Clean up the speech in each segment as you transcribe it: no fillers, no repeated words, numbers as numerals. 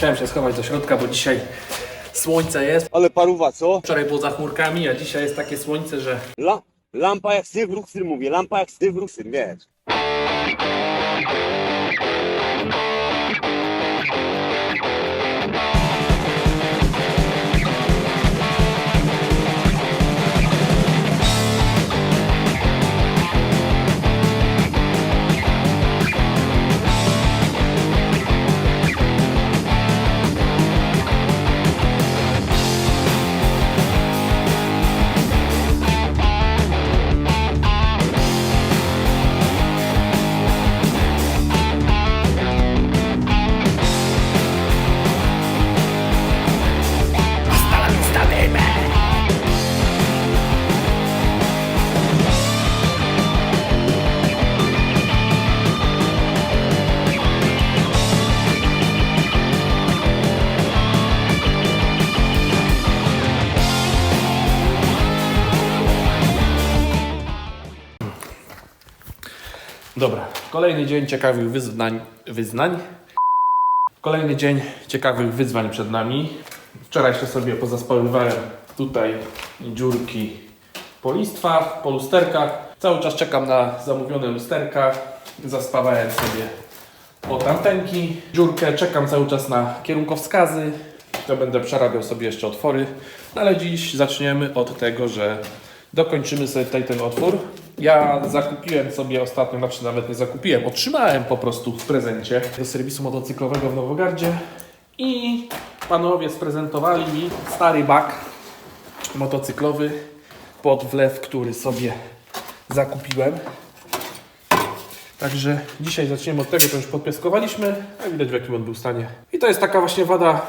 Musiałem się schować do środka, bo dzisiaj słońce jest. Ale paruwa, co? Wczoraj było za chmurkami, a dzisiaj jest takie słońce, że... Lampa jak Steve Ruxer mówię, lampa jak Steve Ruxer, wiesz. Dobra, kolejny dzień ciekawych Kolejny dzień ciekawych wyzwań przed nami. Wczoraj jeszcze sobie pozaspaływałem tutaj dziurki po listwach, po lusterkach. Cały czas czekam na zamówione lusterka. Zaspawałem sobie od antenki dziurkę. Czekam cały czas na kierunkowskazy. To będę przerabiał sobie jeszcze otwory. Ale dziś zaczniemy od tego, że dokończymy sobie tutaj ten otwór. Ja zakupiłem sobie ostatnio, znaczy nawet nie zakupiłem, otrzymałem po prostu w prezencie do serwisu motocyklowego w Nowogardzie i panowie sprezentowali mi stary bak motocyklowy pod wlew, który sobie zakupiłem. Także dzisiaj zaczniemy od tego, co już podpiaskowaliśmy, a widać w jakim on był stanie. I to jest taka właśnie wada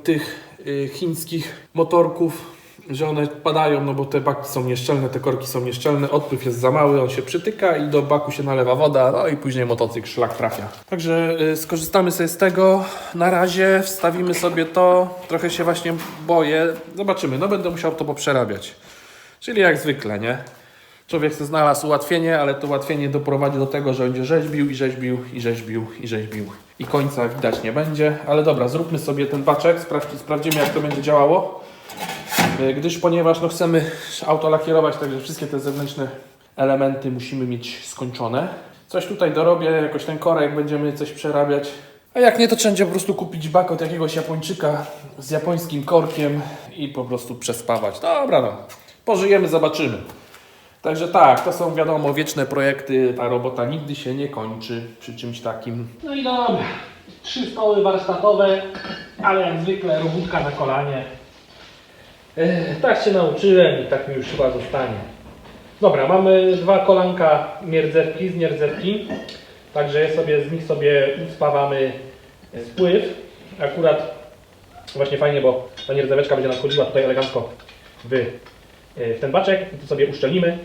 tych chińskich motorków, że one padają, no bo te baki są nieszczelne, te korki są nieszczelne, odpływ jest za mały, on się przytyka i do baku się nalewa woda, no i później motocykl szlak trafia. Także skorzystamy sobie z tego, na razie wstawimy sobie to, trochę się właśnie boję, zobaczymy, no będę musiał to poprzerabiać. Czyli jak zwykle, nie? Człowiek sobie znalazł ułatwienie, ale to ułatwienie doprowadzi do tego, że będzie rzeźbił i rzeźbił i rzeźbił i rzeźbił. I końca widać nie będzie, ale dobra, zróbmy sobie ten baczek, sprawdzimy jak to będzie działało. Ponieważ no, chcemy auto lakierować, także wszystkie te zewnętrzne elementy musimy mieć skończone. Coś tutaj dorobię, jakoś ten korek będziemy coś przerabiać. A jak nie, to trzeba po prostu kupić bak od jakiegoś Japończyka z japońskim korkiem i po prostu przespawać. Dobra, no. Pożyjemy, zobaczymy. Także tak, to są wiadomo wieczne projekty, ta robota nigdy się nie kończy przy czymś takim. No i dobra, 3 stoły warsztatowe, ale jak zwykle robótka na kolanie. Tak się nauczyłem i tak mi już chyba zostanie. Dobra, mamy 2 kolanka nierdzewki z nierdzewki. Także z nich sobie uspawamy spływ. Akurat właśnie fajnie, bo ta nierdzeweczka będzie nam wchodziła tutaj elegancko w ten baczek. I tu sobie uszczelnimy.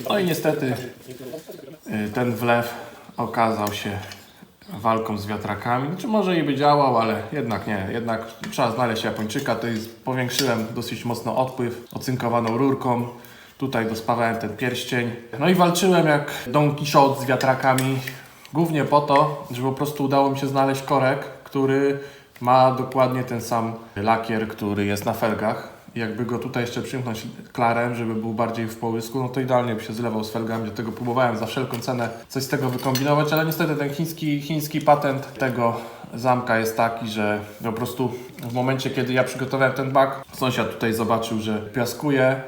No i niestety ten wlew okazał się walką z wiatrakami. Czy może i by działał, ale jednak nie. Jednak trzeba znaleźć Japończyka. To jest, powiększyłem dosyć mocno odpływ ocynkowaną rurką. Tutaj dospawałem ten pierścień. No i walczyłem jak Don Quixote z wiatrakami. Głównie po to, że po prostu udało mi się znaleźć korek, który ma dokładnie ten sam lakier, który jest na felgach. I jakby go tutaj jeszcze przymknąć klarem, żeby był bardziej w połysku, no to idealnie by się zlewał z felgami. Dlatego próbowałem za wszelką cenę coś z tego wykombinować, ale niestety ten chiński patent tego zamka jest taki, że po prostu w momencie, kiedy ja przygotowałem ten bak, sąsiad tutaj zobaczył, że piaskuje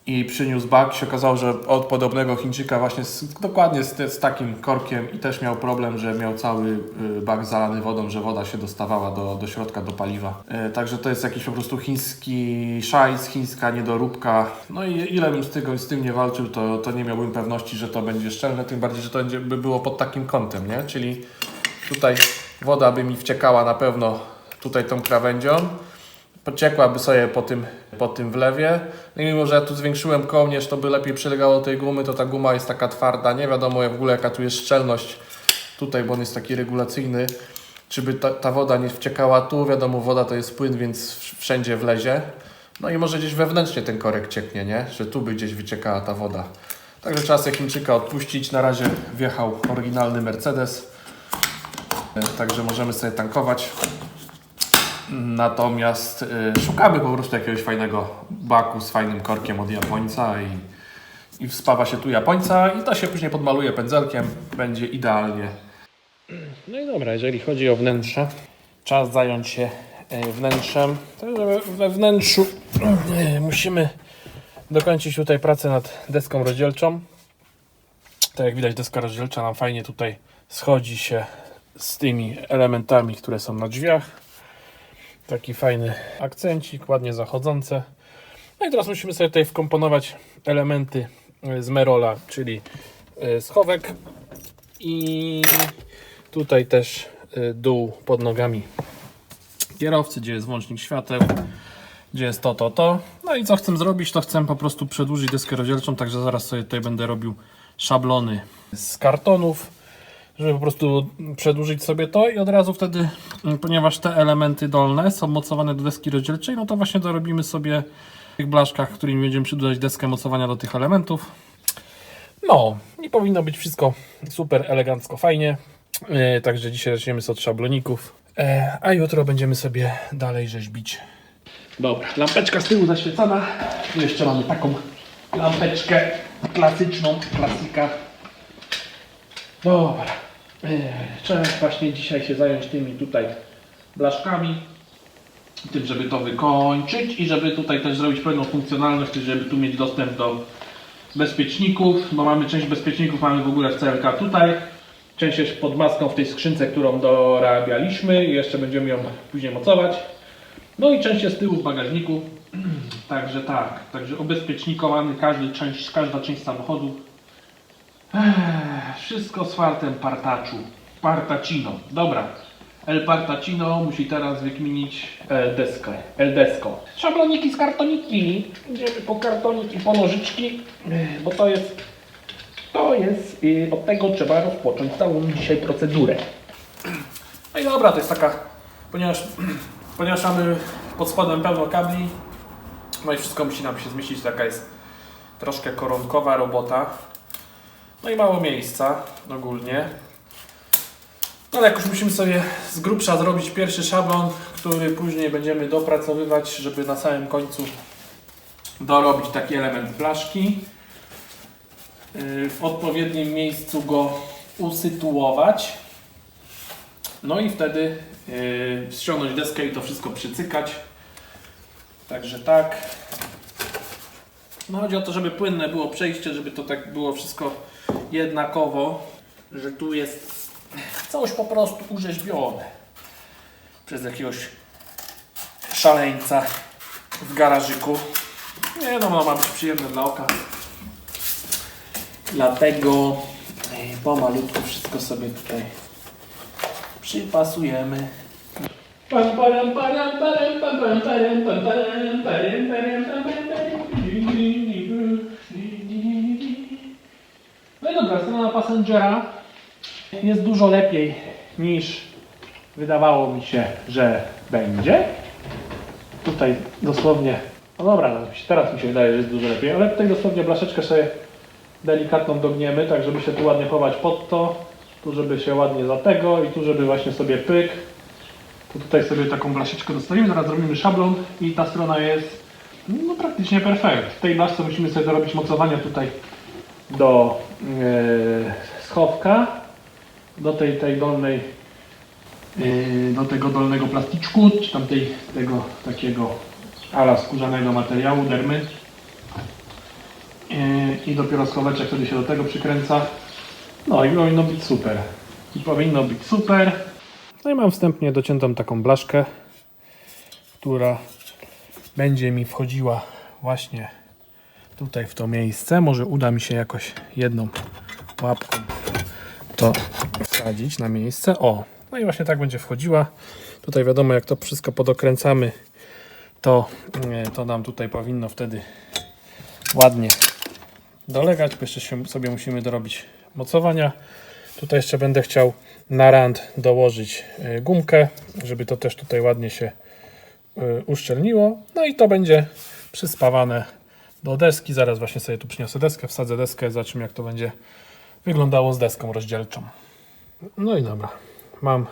i przyniósł bak. Się okazało, że od podobnego Chińczyka właśnie dokładnie z takim korkiem i też miał problem, że miał cały bak zalany wodą, że woda się dostawała do środka, do paliwa. Także to jest jakiś po prostu chiński szajs, chińska niedoróbka. No i ile bym z tym nie walczył, to nie miałbym pewności, że to będzie szczelne, tym bardziej, że to by było pod takim kątem, nie? Czyli tutaj woda by mi wciekała na pewno tutaj tą krawędzią. Pociekłaby sobie po tym wlewie. No i mimo, że ja tu zwiększyłem kołnierz, to by lepiej przylegało do tej gumy, to ta guma jest taka twarda. Nie wiadomo w ogóle jaka tu jest szczelność tutaj, bo on jest taki regulacyjny. Czy by ta woda nie wciekała tu? Wiadomo, woda to jest płyn, więc wszędzie wlezie. No i może gdzieś wewnętrznie ten korek cieknie, nie? Że tu by gdzieś wyciekała ta woda. Także trzeba sobie Chińczyka odpuścić. Na razie wjechał oryginalny Mercedes. Także możemy sobie tankować. Natomiast szukamy po prostu jakiegoś fajnego baku z fajnym korkiem od Japońca i wspawa się tu Japońca i to się później podmaluje pędzelkiem. Będzie idealnie. No i dobra, jeżeli chodzi o wnętrze, czas zająć się wnętrzem. Także we wnętrzu musimy dokończyć tutaj pracę nad deską rozdzielczą. Tak jak widać, deska rozdzielcza nam fajnie tutaj schodzi się z tymi elementami, które są na drzwiach. Taki fajny akcencik, ładnie zachodzące. No i teraz musimy sobie tutaj wkomponować elementy z Merola, czyli schowek i tutaj też dół pod nogami kierowcy, gdzie jest włącznik świateł, gdzie jest to. No i co chcę zrobić, to chcę po prostu przedłużyć deskę rozdzielczą, także zaraz sobie tutaj będę robił szablony z kartonów, żeby po prostu przedłużyć sobie to i od razu wtedy, ponieważ te elementy dolne są mocowane do deski rozdzielczej, no to właśnie dorobimy sobie w tych blaszkach, którymi będziemy przedłużać deskę mocowania do tych elementów. No i powinno być wszystko super elegancko, fajnie. Także dzisiaj zaczniemy od szabloników, a jutro będziemy sobie dalej rzeźbić. Dobra, lampeczka z tyłu zaświecona. Tu jeszcze mamy taką lampeczkę klasyczną, klasika. Dobra, trzeba właśnie dzisiaj się zająć tymi tutaj blaszkami, tym, żeby to wykończyć i żeby tutaj też zrobić pewną funkcjonalność, żeby tu mieć dostęp do bezpieczników, bo mamy część bezpieczników mamy w ogóle w CLK tutaj. Część jest pod maską w tej skrzynce, którą dorabialiśmy i jeszcze będziemy ją później mocować. No i część jest z tyłu w bagażniku. Także tak, także obezpiecznikowany każda część samochodu. Wszystko z fartem Partacino. Dobra. El Partacino musi teraz wykminić El Desco. Szabloniki z kartoniki. Idziemy po kartoniki, po nożyczki, bo to jest od tego trzeba rozpocząć całą dzisiaj procedurę. No i dobra, to jest taka, ponieważ mamy pod spodem pełno kabli, no i wszystko musi nam się zmieścić, taka jest troszkę koronkowa robota. No i mało miejsca ogólnie. No ale jak już musimy sobie z grubsza zrobić pierwszy szablon, który później będziemy dopracowywać, żeby na samym końcu dorobić taki element blaszki. W odpowiednim miejscu go usytuować. No i wtedy ściągnąć deskę i to wszystko przycykać. Także tak. No chodzi o to, żeby płynne było przejście, żeby to tak było wszystko jednakowo, że tu jest coś po prostu urzeźbione przez jakiegoś szaleńca w garażyku. Nie no, ma być przyjemne dla oka. Dlatego pomalutku wszystko sobie tutaj przypasujemy. No i dobra, strona Passengera jest dużo lepiej niż wydawało mi się, że będzie. Tutaj dosłownie, no dobra, no teraz mi się wydaje, że jest dużo lepiej, ale tutaj dosłownie blaszeczkę sobie delikatną dogniemy, tak żeby się tu ładnie chować pod to, tu żeby się ładnie za tego i tu żeby właśnie sobie pyk. To tutaj sobie taką blaszeczkę dostawimy, zaraz zrobimy szablon i ta strona jest no praktycznie perfekt. W tej blaszce musimy sobie dorobić mocowania tutaj do schowka, do tej dolnej, do tego dolnego plasticzku, czy tam tego takiego ala skórzanego materiału, dermy. I dopiero schoweczek wtedy się do tego przykręca. No i powinno być super. No i mam wstępnie dociętą taką blaszkę, która będzie mi wchodziła właśnie tutaj w to miejsce. Może uda mi się jakoś jedną łapką to wsadzić na miejsce. O, no i właśnie tak będzie wchodziła. Tutaj wiadomo, jak to wszystko podokręcamy, to nam tutaj powinno wtedy ładnie dolegać, bo jeszcze sobie musimy dorobić mocowania. Tutaj jeszcze będę chciał na rand dołożyć gumkę, żeby to też tutaj ładnie się uszczelniło. No i to będzie przyspawane do deski. Zaraz właśnie sobie tu przyniosę deskę, wsadzę deskę, zobaczymy jak to będzie wyglądało z deską rozdzielczą. No i dobra, mam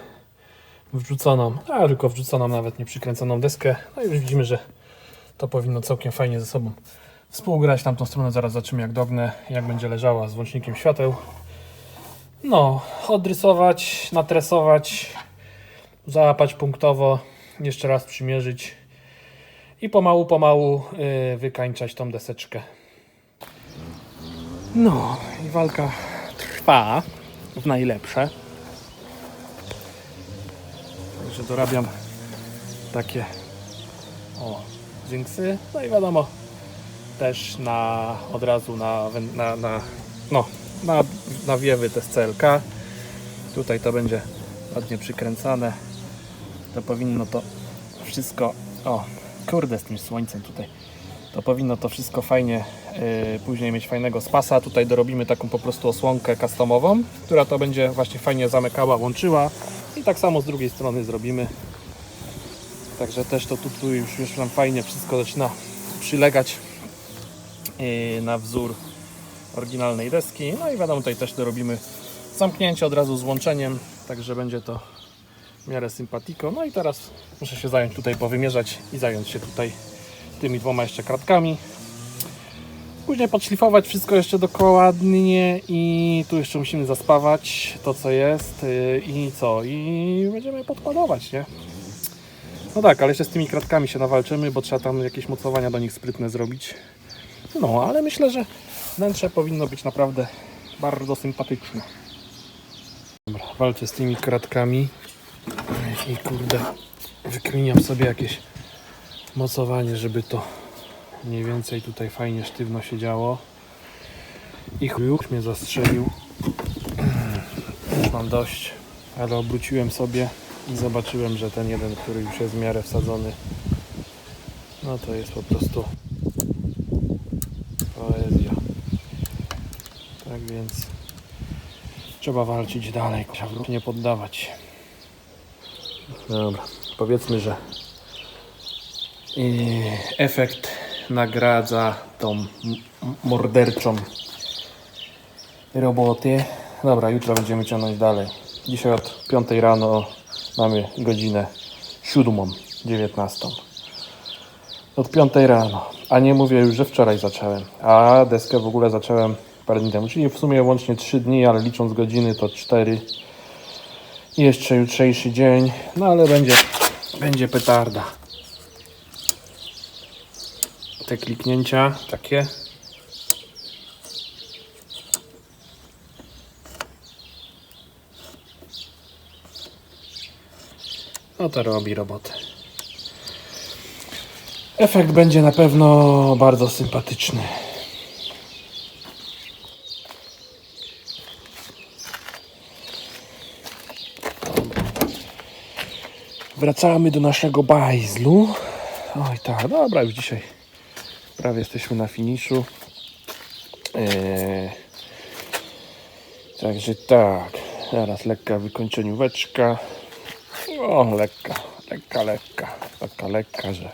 wrzuconą, a tylko wrzuconą, nawet nie przykręconą deskę. No i już widzimy, że to powinno całkiem fajnie ze sobą współgrać. Tamtą stronę zaraz zobaczymy jak dognę, jak będzie leżała z włącznikiem świateł. No, odrysować, natresować, załapać punktowo, jeszcze raz przymierzyć i pomału wykańczać tą deseczkę. No i walka trwa w najlepsze. Także dorabiam takie dzinksy. No i wiadomo, też od razu na wiewy te z CLK. Tutaj to będzie ładnie przykręcane. To powinno to wszystko, kurde z tym słońcem tutaj, to powinno to wszystko fajnie później mieć fajnego spasa. Tutaj dorobimy taką po prostu osłonkę customową, która to będzie właśnie fajnie zamykała, łączyła i tak samo z drugiej strony zrobimy. Także też to tu już nam fajnie wszystko zaczyna przylegać na wzór oryginalnej deski. No i wiadomo, tutaj też dorobimy zamknięcie od razu z łączeniem, także będzie to w miarę sympatiko. No i teraz muszę się zająć tutaj, powymierzać i zająć się tutaj tymi dwoma jeszcze kratkami. Później podszlifować wszystko jeszcze dokładnie i tu jeszcze musimy zaspawać to co jest i będziemy podkładować, nie? No tak, ale jeszcze z tymi kratkami się nawalczymy, bo trzeba tam jakieś mocowania do nich sprytne zrobić. No, ale myślę, że wnętrze powinno być naprawdę bardzo sympatyczne. Dobra, walczę z tymi kratkami i kurde, wykminiam sobie jakieś mocowanie, żeby to mniej więcej tutaj fajnie sztywno się działo. I już mnie zastrzelił. Już mam dość, ale obróciłem sobie i zobaczyłem, że ten jeden, który już jest w miarę wsadzony, no to jest po prostu poezja. Tak więc trzeba walczyć dalej, nie poddawać. Dobra, powiedzmy, że efekt nagradza tą morderczą robotę. Dobra, jutro będziemy ciągnąć dalej. Dzisiaj od 5 rano mamy godzinę 7:19. Od 5 rano. A nie mówię już, że wczoraj zacząłem. A deskę w ogóle zacząłem parę dni temu. Czyli w sumie łącznie 3 dni, ale licząc godziny to 4. I jeszcze jutrzejszy dzień. No ale będzie petarda. Te kliknięcia takie. No to robi robotę. Efekt będzie na pewno bardzo sympatyczny. Wracamy do naszego bajzlu. Oj tak, dobra, już dzisiaj prawie jesteśmy na finiszu. Także tak, teraz lekka wykończenióweczka. O, lekka, że...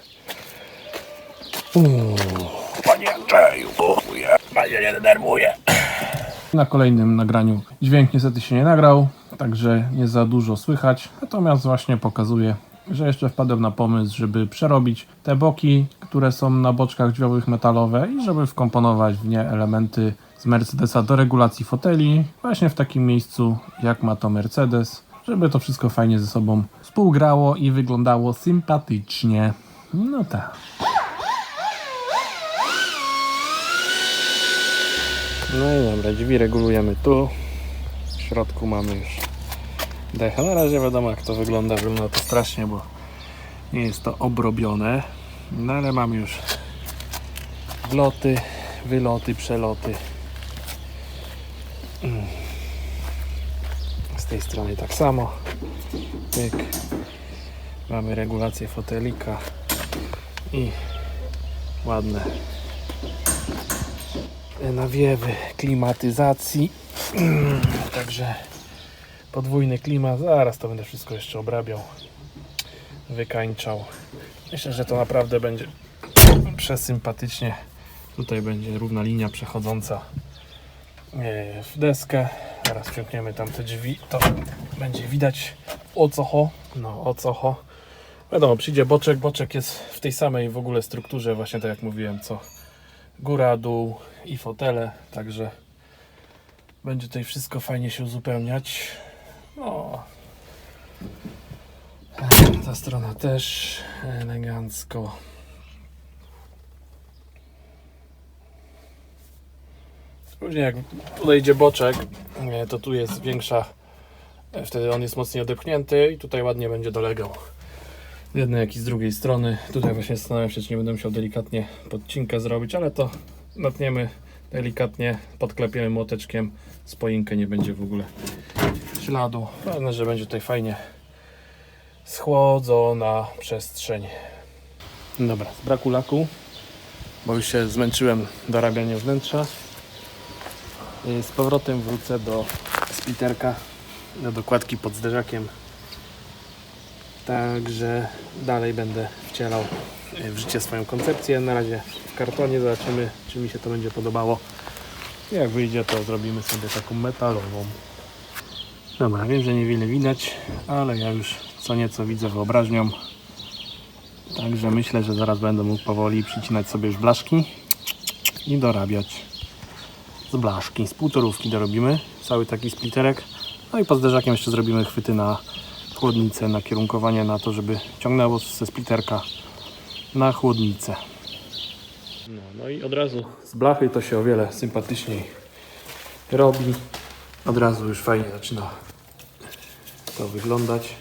Panie Andrzeju, panie nie denerwuje. Na kolejnym nagraniu dźwięk niestety się nie nagrał, także nie za dużo słychać. Natomiast właśnie pokazuję, że jeszcze wpadłem na pomysł, żeby przerobić te boki, które są na boczkach drzwiowych metalowe i żeby wkomponować w nie elementy z Mercedesa do regulacji foteli. Właśnie w takim miejscu, jak ma to Mercedes, żeby to wszystko fajnie ze sobą współgrało i wyglądało sympatycznie. No tak. No i dobra, drzwi regulujemy tu. W środku mamy już dechę. Na razie wiadomo jak to wygląda. Wygląda to strasznie, bo nie jest to obrobione. No ale mamy już wloty, wyloty, przeloty. Z tej strony tak samo. Pyk. Mamy regulację fotelika i ładne nawiewy klimatyzacji. Także podwójny klimat. Zaraz to będę wszystko jeszcze obrabiał, wykańczał. Myślę, że to naprawdę będzie przesympatycznie Tutaj będzie równa linia przechodząca w deskę. Teraz przymkniemy tam te drzwi, to będzie widać o co ho. No o co ho. Wiadomo, przyjdzie boczek. Boczek jest w tej samej w ogóle strukturze, właśnie tak jak mówiłem, co góra, dół i fotele. Także będzie tutaj wszystko fajnie się uzupełniać. No. Ta strona też elegancko. Później jak podejdzie boczek, to tu jest większa, wtedy on jest mocniej odepchnięty i tutaj ładnie będzie dolegał. Z jednej jak i z drugiej strony. Tutaj właśnie zastanawiam się, czy nie będę musiał delikatnie podcinkę zrobić, ale to natniemy delikatnie, podklepiemy młoteczkiem, spoinkę nie będzie w ogóle śladu. Ważne, że będzie tutaj fajnie schłodzona przestrzeń. Dobra, z braku laku, bo już się zmęczyłem dorabianiem wnętrza. Z powrotem wrócę do splitterka, do dokładki pod zderzakiem. Także dalej będę wcielał w życie swoją koncepcję. Na razie w kartonie, zobaczymy, czy mi się to będzie podobało. Jak wyjdzie, to zrobimy sobie taką metalową. Dobra, wiem, że niewiele widać, ale ja już co nieco widzę wyobraźnią. Także myślę, że zaraz będę mógł powoli przycinać sobie już blaszki i dorabiać z blaszki. Z półtorówki dorobimy cały taki splitterek. No i pod zderzakiem jeszcze zrobimy chwyty na chłodnicę, na kierunkowanie na to, żeby ciągnęło ze splitterka na chłodnicę. No i od razu z blachy to się o wiele sympatyczniej robi. Od razu już fajnie zaczyna to wyglądać.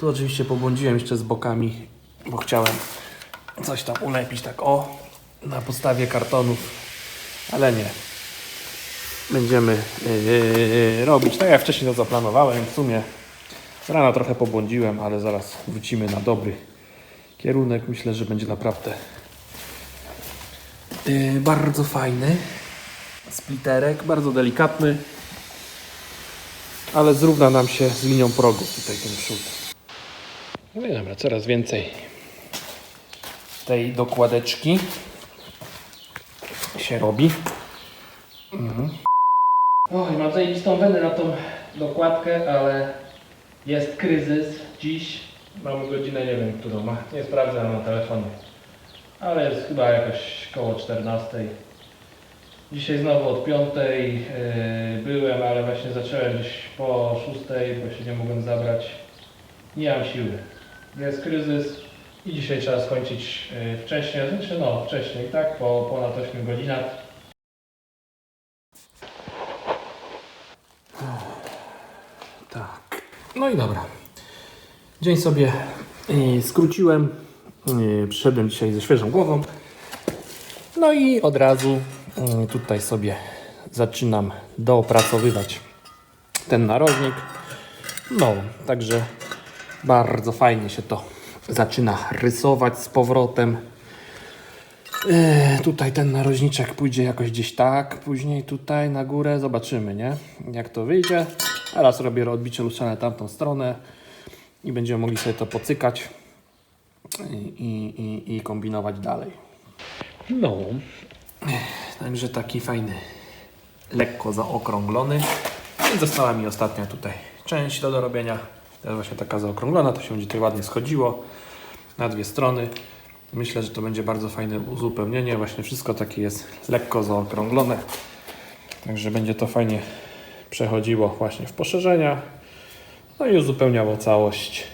Tu oczywiście pobłądziłem jeszcze z bokami, bo chciałem coś tam ulepić tak na podstawie kartonów, ale nie. Będziemy robić tak jak wcześniej to zaplanowałem. W sumie z rana trochę pobłądziłem, ale zaraz wrócimy na dobry kierunek. Myślę, że będzie naprawdę bardzo fajny splitterek, bardzo delikatny, ale zrówna nam się z linią progów tutaj ten przód. No i dobra, coraz więcej tej dokładeczki się robi. Oj, mam zajebistą wenę na tą dokładkę, ale jest kryzys dziś. Mamy godzinę, nie wiem, którą ma. Nie sprawdzam na telefonie. Ale jest chyba jakoś koło 14. Dzisiaj znowu od 5 byłem, ale właśnie zacząłem gdzieś po 6, bo się nie mogłem zabrać. Nie mam siły. Jest kryzys i dzisiaj trzeba skończyć wcześniej. Znaczy wcześniej, tak? Po ponad 8 godzinach. Tak. No i dobra. Dzień sobie skróciłem. Przyszedłem dzisiaj ze świeżą głową. No i od razu tutaj sobie zaczynam doopracowywać ten narożnik. No, także bardzo fajnie się to zaczyna rysować z powrotem. Tutaj ten narożniczek pójdzie jakoś gdzieś tak, później tutaj na górę, zobaczymy, nie? Jak to wyjdzie. Teraz robię odbicie lustrzane tamtą stronę i będziemy mogli sobie to pocykać i kombinować dalej. No, także taki fajny, lekko zaokrąglony. I została mi ostatnia tutaj część do dorobienia. To jest właśnie taka zaokrąglona, to się będzie tutaj ładnie schodziło na dwie strony. Myślę, że to będzie bardzo fajne uzupełnienie. Właśnie wszystko takie jest lekko zaokrąglone. Także będzie to fajnie przechodziło właśnie w poszerzenia. No i uzupełniało całość.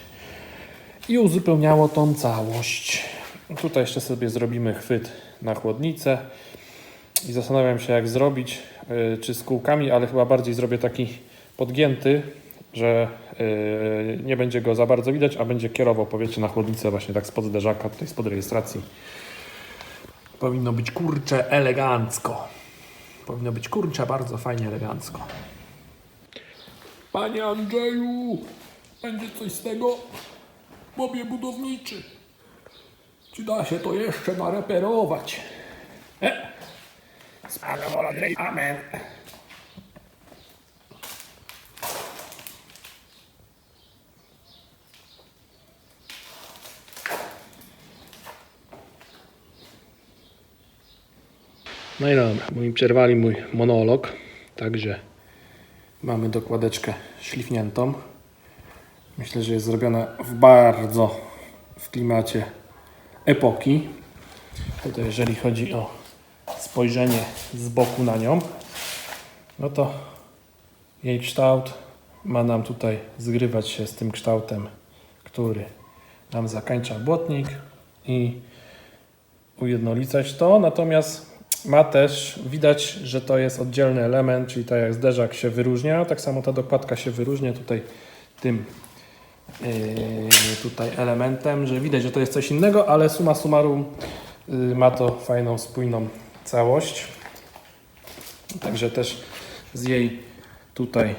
I uzupełniało tą całość. Tutaj jeszcze sobie zrobimy chwyt na chłodnicę. I zastanawiam się jak zrobić, czy z kółkami, ale chyba bardziej zrobię taki podgięty, że nie będzie go za bardzo widać, a będzie kierował powietrze na chłodnicę właśnie tak spod zderzaka, tutaj spod rejestracji. Powinno być kurcze elegancko. Powinno być kurcze bardzo fajnie elegancko. Panie Andrzeju, będzie coś z tego? Bobie budowniczy. Czy da się to jeszcze nareperować? Amen. No i dobra, bo mi przerwali mój monolog, także mamy dokładeczkę szlifniętą. Myślę, że jest zrobiona w klimacie epoki. Tutaj jeżeli chodzi o spojrzenie z boku na nią, no to jej kształt ma nam tutaj zgrywać się z tym kształtem, który nam zakańcza błotnik i ujednolicać to, natomiast ma też, widać, że to jest oddzielny element, czyli tak jak zderzak się wyróżnia, tak samo ta dokładka się wyróżnia tutaj tym tutaj elementem, że widać, że to jest coś innego, ale summa summarum ma to fajną, spójną całość. Także też z jej tutaj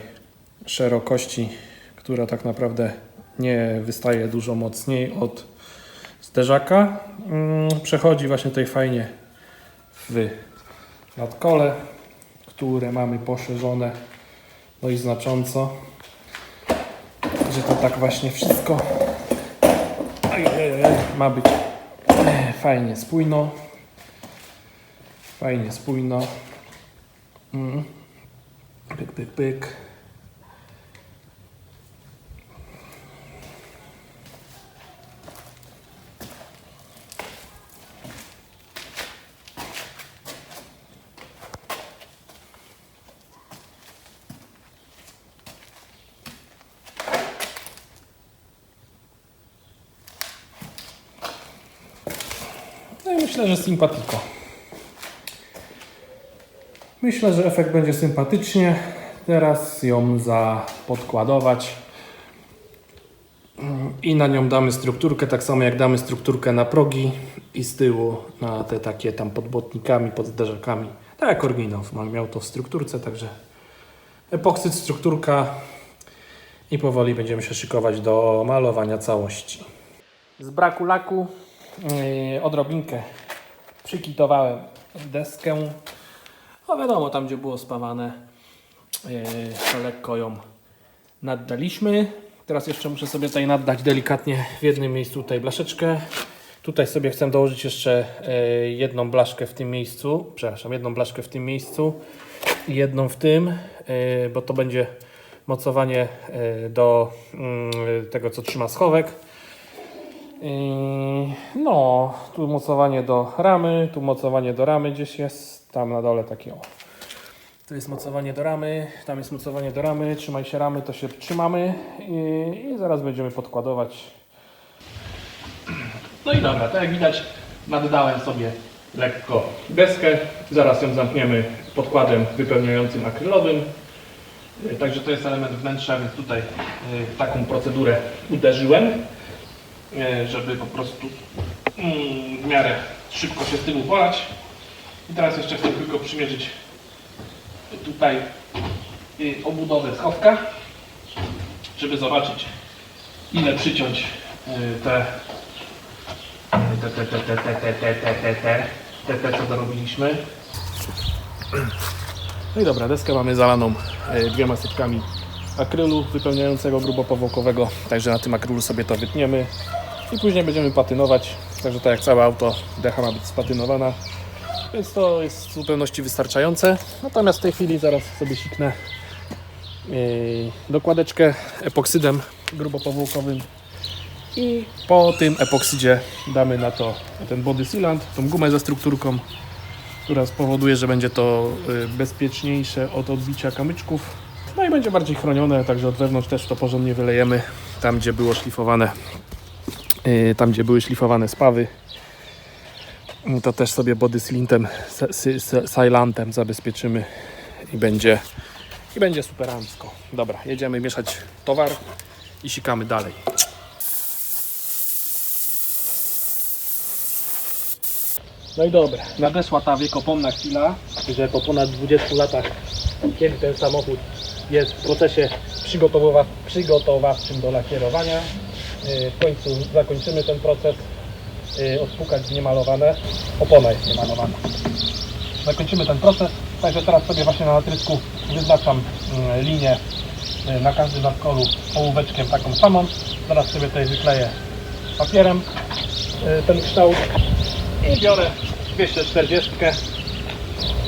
szerokości, która tak naprawdę nie wystaje dużo mocniej od zderzaka, przechodzi właśnie tutaj fajnie w nadkole, które mamy poszerzone dość znacząco, że to tak właśnie wszystko ma być fajnie spójno. Pyk, pyk, pyk. No i myślę, że sympatiko. Myślę, że efekt będzie sympatycznie. Teraz ją zapodkładować i na nią damy strukturkę, tak samo jak damy strukturkę na progi i z tyłu na te takie tam pod błotnikami, pod zderzakami. Tak jak oryginał miał to w strukturce, także epoksyd, strukturka i powoli będziemy się szykować do malowania całości. Z braku laku odrobinkę przykitowałem deskę. No wiadomo, tam gdzie było spawane, to lekko ją naddaliśmy. Teraz jeszcze muszę sobie tutaj naddać delikatnie w jednym miejscu tutaj blaszeczkę. Tutaj sobie chcę dołożyć jeszcze jedną blaszkę w tym miejscu. Przepraszam, jedną blaszkę w tym miejscu i jedną w tym, bo to będzie mocowanie do tego, co trzyma schowek. No, tu mocowanie do ramy, gdzieś jest, tam na dole takie o. Tu jest mocowanie do ramy, tam jest mocowanie do ramy, trzymaj się ramy, to się trzymamy i zaraz będziemy podkładować. No i dobra, tak jak widać, naddałem sobie lekko deskę, zaraz ją zamkniemy podkładem wypełniającym akrylowym. Także to jest element wnętrza, więc tutaj taką procedurę uderzyłem, żeby po prostu w miarę szybko się z tym uporać. I teraz jeszcze chcę tylko przymierzyć tutaj obudowę schowka, żeby zobaczyć, ile przyciąć te co dorobiliśmy. No i dobra, deskę mamy zalaną 2 setkami akrylu wypełniającego grubopowłokowego, także na tym akrylu sobie to wytniemy i później będziemy patynować, także tak jak całe auto, decha ma być spatynowana, więc to jest w zupełności wystarczające. Natomiast w tej chwili zaraz sobie siknę dokładeczkę epoksydem grubopowłokowym i po tym epoksydzie damy na to ten body sealant, tą gumę ze strukturką, która spowoduje, że będzie to bezpieczniejsze od odbicia kamyczków. No i będzie bardziej chronione, także od wewnątrz też to porządnie wylejemy, tam gdzie były szlifowane spawy. To też sobie body sealantem zabezpieczymy i będzie superancko. Dobra, jedziemy mieszać towar i sikamy dalej. No i dobra, nadeszła ta wiekopomna chwila, że po ponad 20 latach, kiedy ten samochód jest w procesie przygotowawczym do lakierowania, w końcu zakończymy ten proces, odpukać niemalowane, opona jest niemalowana. Zakończymy ten proces, także teraz sobie właśnie na natrysku wyznaczam linię na każdym nadkolu ołóweczkiem taką samą. Zaraz sobie tutaj wykleję papierem ten kształt i biorę 240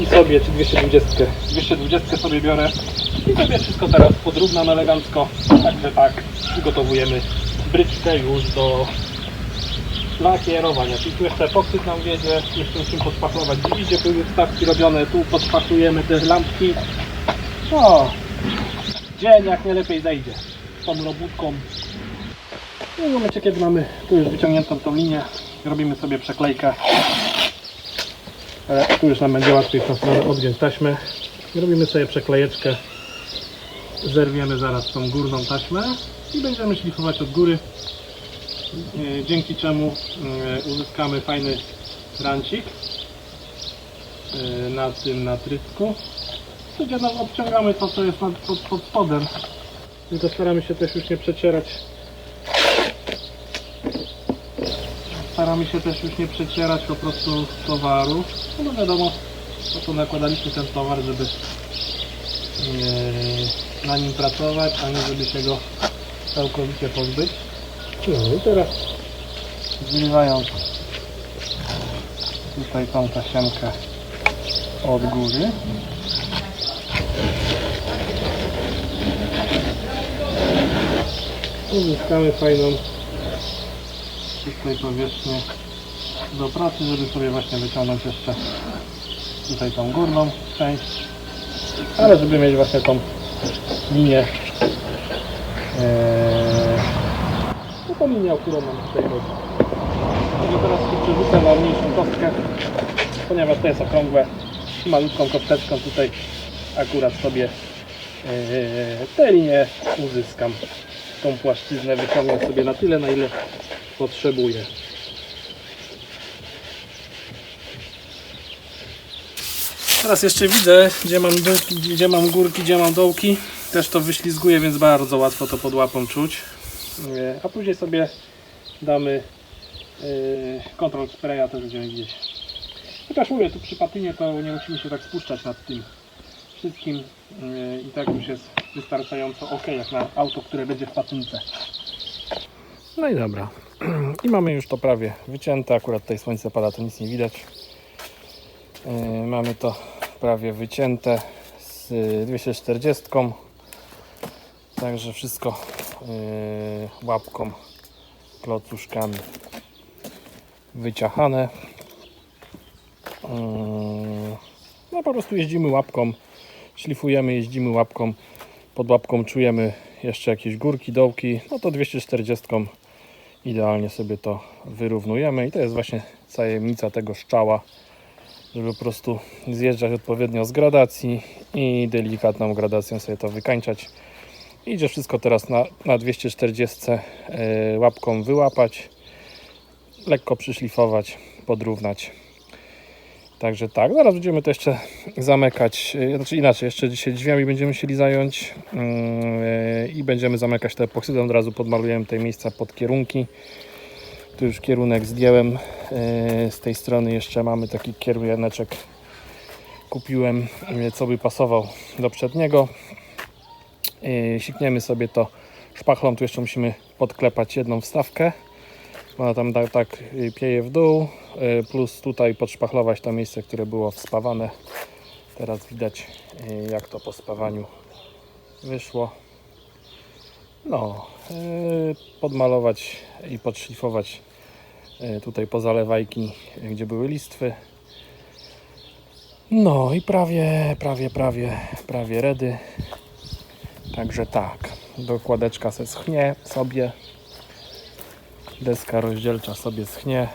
i sobie, czy 220. 220 sobie biorę i sobie wszystko teraz podrównam elegancko. Także tak, przygotowujemy bryczkę już do lakierowania. Czyli tu jeszcze epoksyd nam wiedzie, jeszcze musimy podszpachlować. Widzicie, były wstawki robione, tu podszpachlujemy te lampki. No, dzień jak nie lepiej zejdzie tą robótką. I w momencie, kiedy mamy tu już wyciągniętą tą linię, robimy sobie przeklejkę. Tu już nam będzie łatwiej w tą stronę odgiąć taśmę. Robimy sobie przeklejeczkę. Zerwiemy zaraz tą górną taśmę i będziemy szlifować od góry. Dzięki czemu uzyskamy fajny rancik na tym natrysku. Gdzie nam odciągamy to, co jest pod spodem. Tylko staramy się też już nie przecierać. Staramy się też już nie przecierać po prostu towaru. No wiadomo, po to nakładaliśmy ten towar, żeby na nim pracować, a nie żeby się go całkowicie pozbyć. No i teraz zrywając tutaj tą tasiemkę od góry. Uzyskamy fajną tutaj powierzchnię do pracy, żeby sobie właśnie wyciągnąć jeszcze tutaj tą górną część, ale żeby mieć właśnie tą linię, tą linię, o którą mam tutaj chodzi. Także teraz tu przerzucę na mniejszą kostkę, ponieważ to jest okrągłe, malutką kosteczką tutaj akurat sobie tę linię uzyskam. Tą płaszczyznę wyciągnę sobie na tyle, na ile potrzebuję. Teraz jeszcze widzę, gdzie mam dółki, gdzie mam górki, gdzie mam dołki. Też to wyślizguje, więc bardzo łatwo to pod łapą czuć. A później sobie damy kontrol spraya, też będziemy widzieć. Chociaż mówię, tu przy patynie to nie musimy się tak spuszczać nad tym wszystkim. I tak już jest wystarczająco ok, jak na auto, które będzie w patynce. No i dobra. I mamy już to prawie wycięte. Akurat tutaj słońce pada, to nic nie widać. Mamy to prawie wycięte z 240. Także wszystko łapką, klocuszkami wyciachane. No po prostu jeździmy łapką, szlifujemy, jeździmy łapką. Pod łapką czujemy jeszcze jakieś górki, dołki. No to 240 idealnie sobie to wyrównujemy. I to jest właśnie tajemnica tego szczała, żeby po prostu zjeżdżać odpowiednio z gradacji i delikatną gradacją sobie to wykańczać. Idzie wszystko teraz na 240 łapką wyłapać, lekko przyszlifować, podrównać. Także tak, zaraz będziemy to jeszcze zamykać, znaczy inaczej, jeszcze dzisiaj drzwiami będziemy musieli zająć i będziemy zamykać te epoksydem, od razu podmalujemy te miejsca pod kierunki. Tu już kierunek zdjąłem, z tej strony jeszcze mamy taki kieruneczek, kupiłem, co by pasował do przedniego. Sikniemy sobie to szpachlą, tu jeszcze musimy podklepać jedną wstawkę. Ona tam tak pieje w dół, plus tutaj podszpachlować to miejsce, które było wspawane. Teraz widać, jak to po spawaniu wyszło. No, podmalować i podszlifować tutaj pozalewajki, gdzie były listwy. No i prawie ready. Także tak, dokładeczka se schnie sobie. Deska rozdzielcza sobie schnie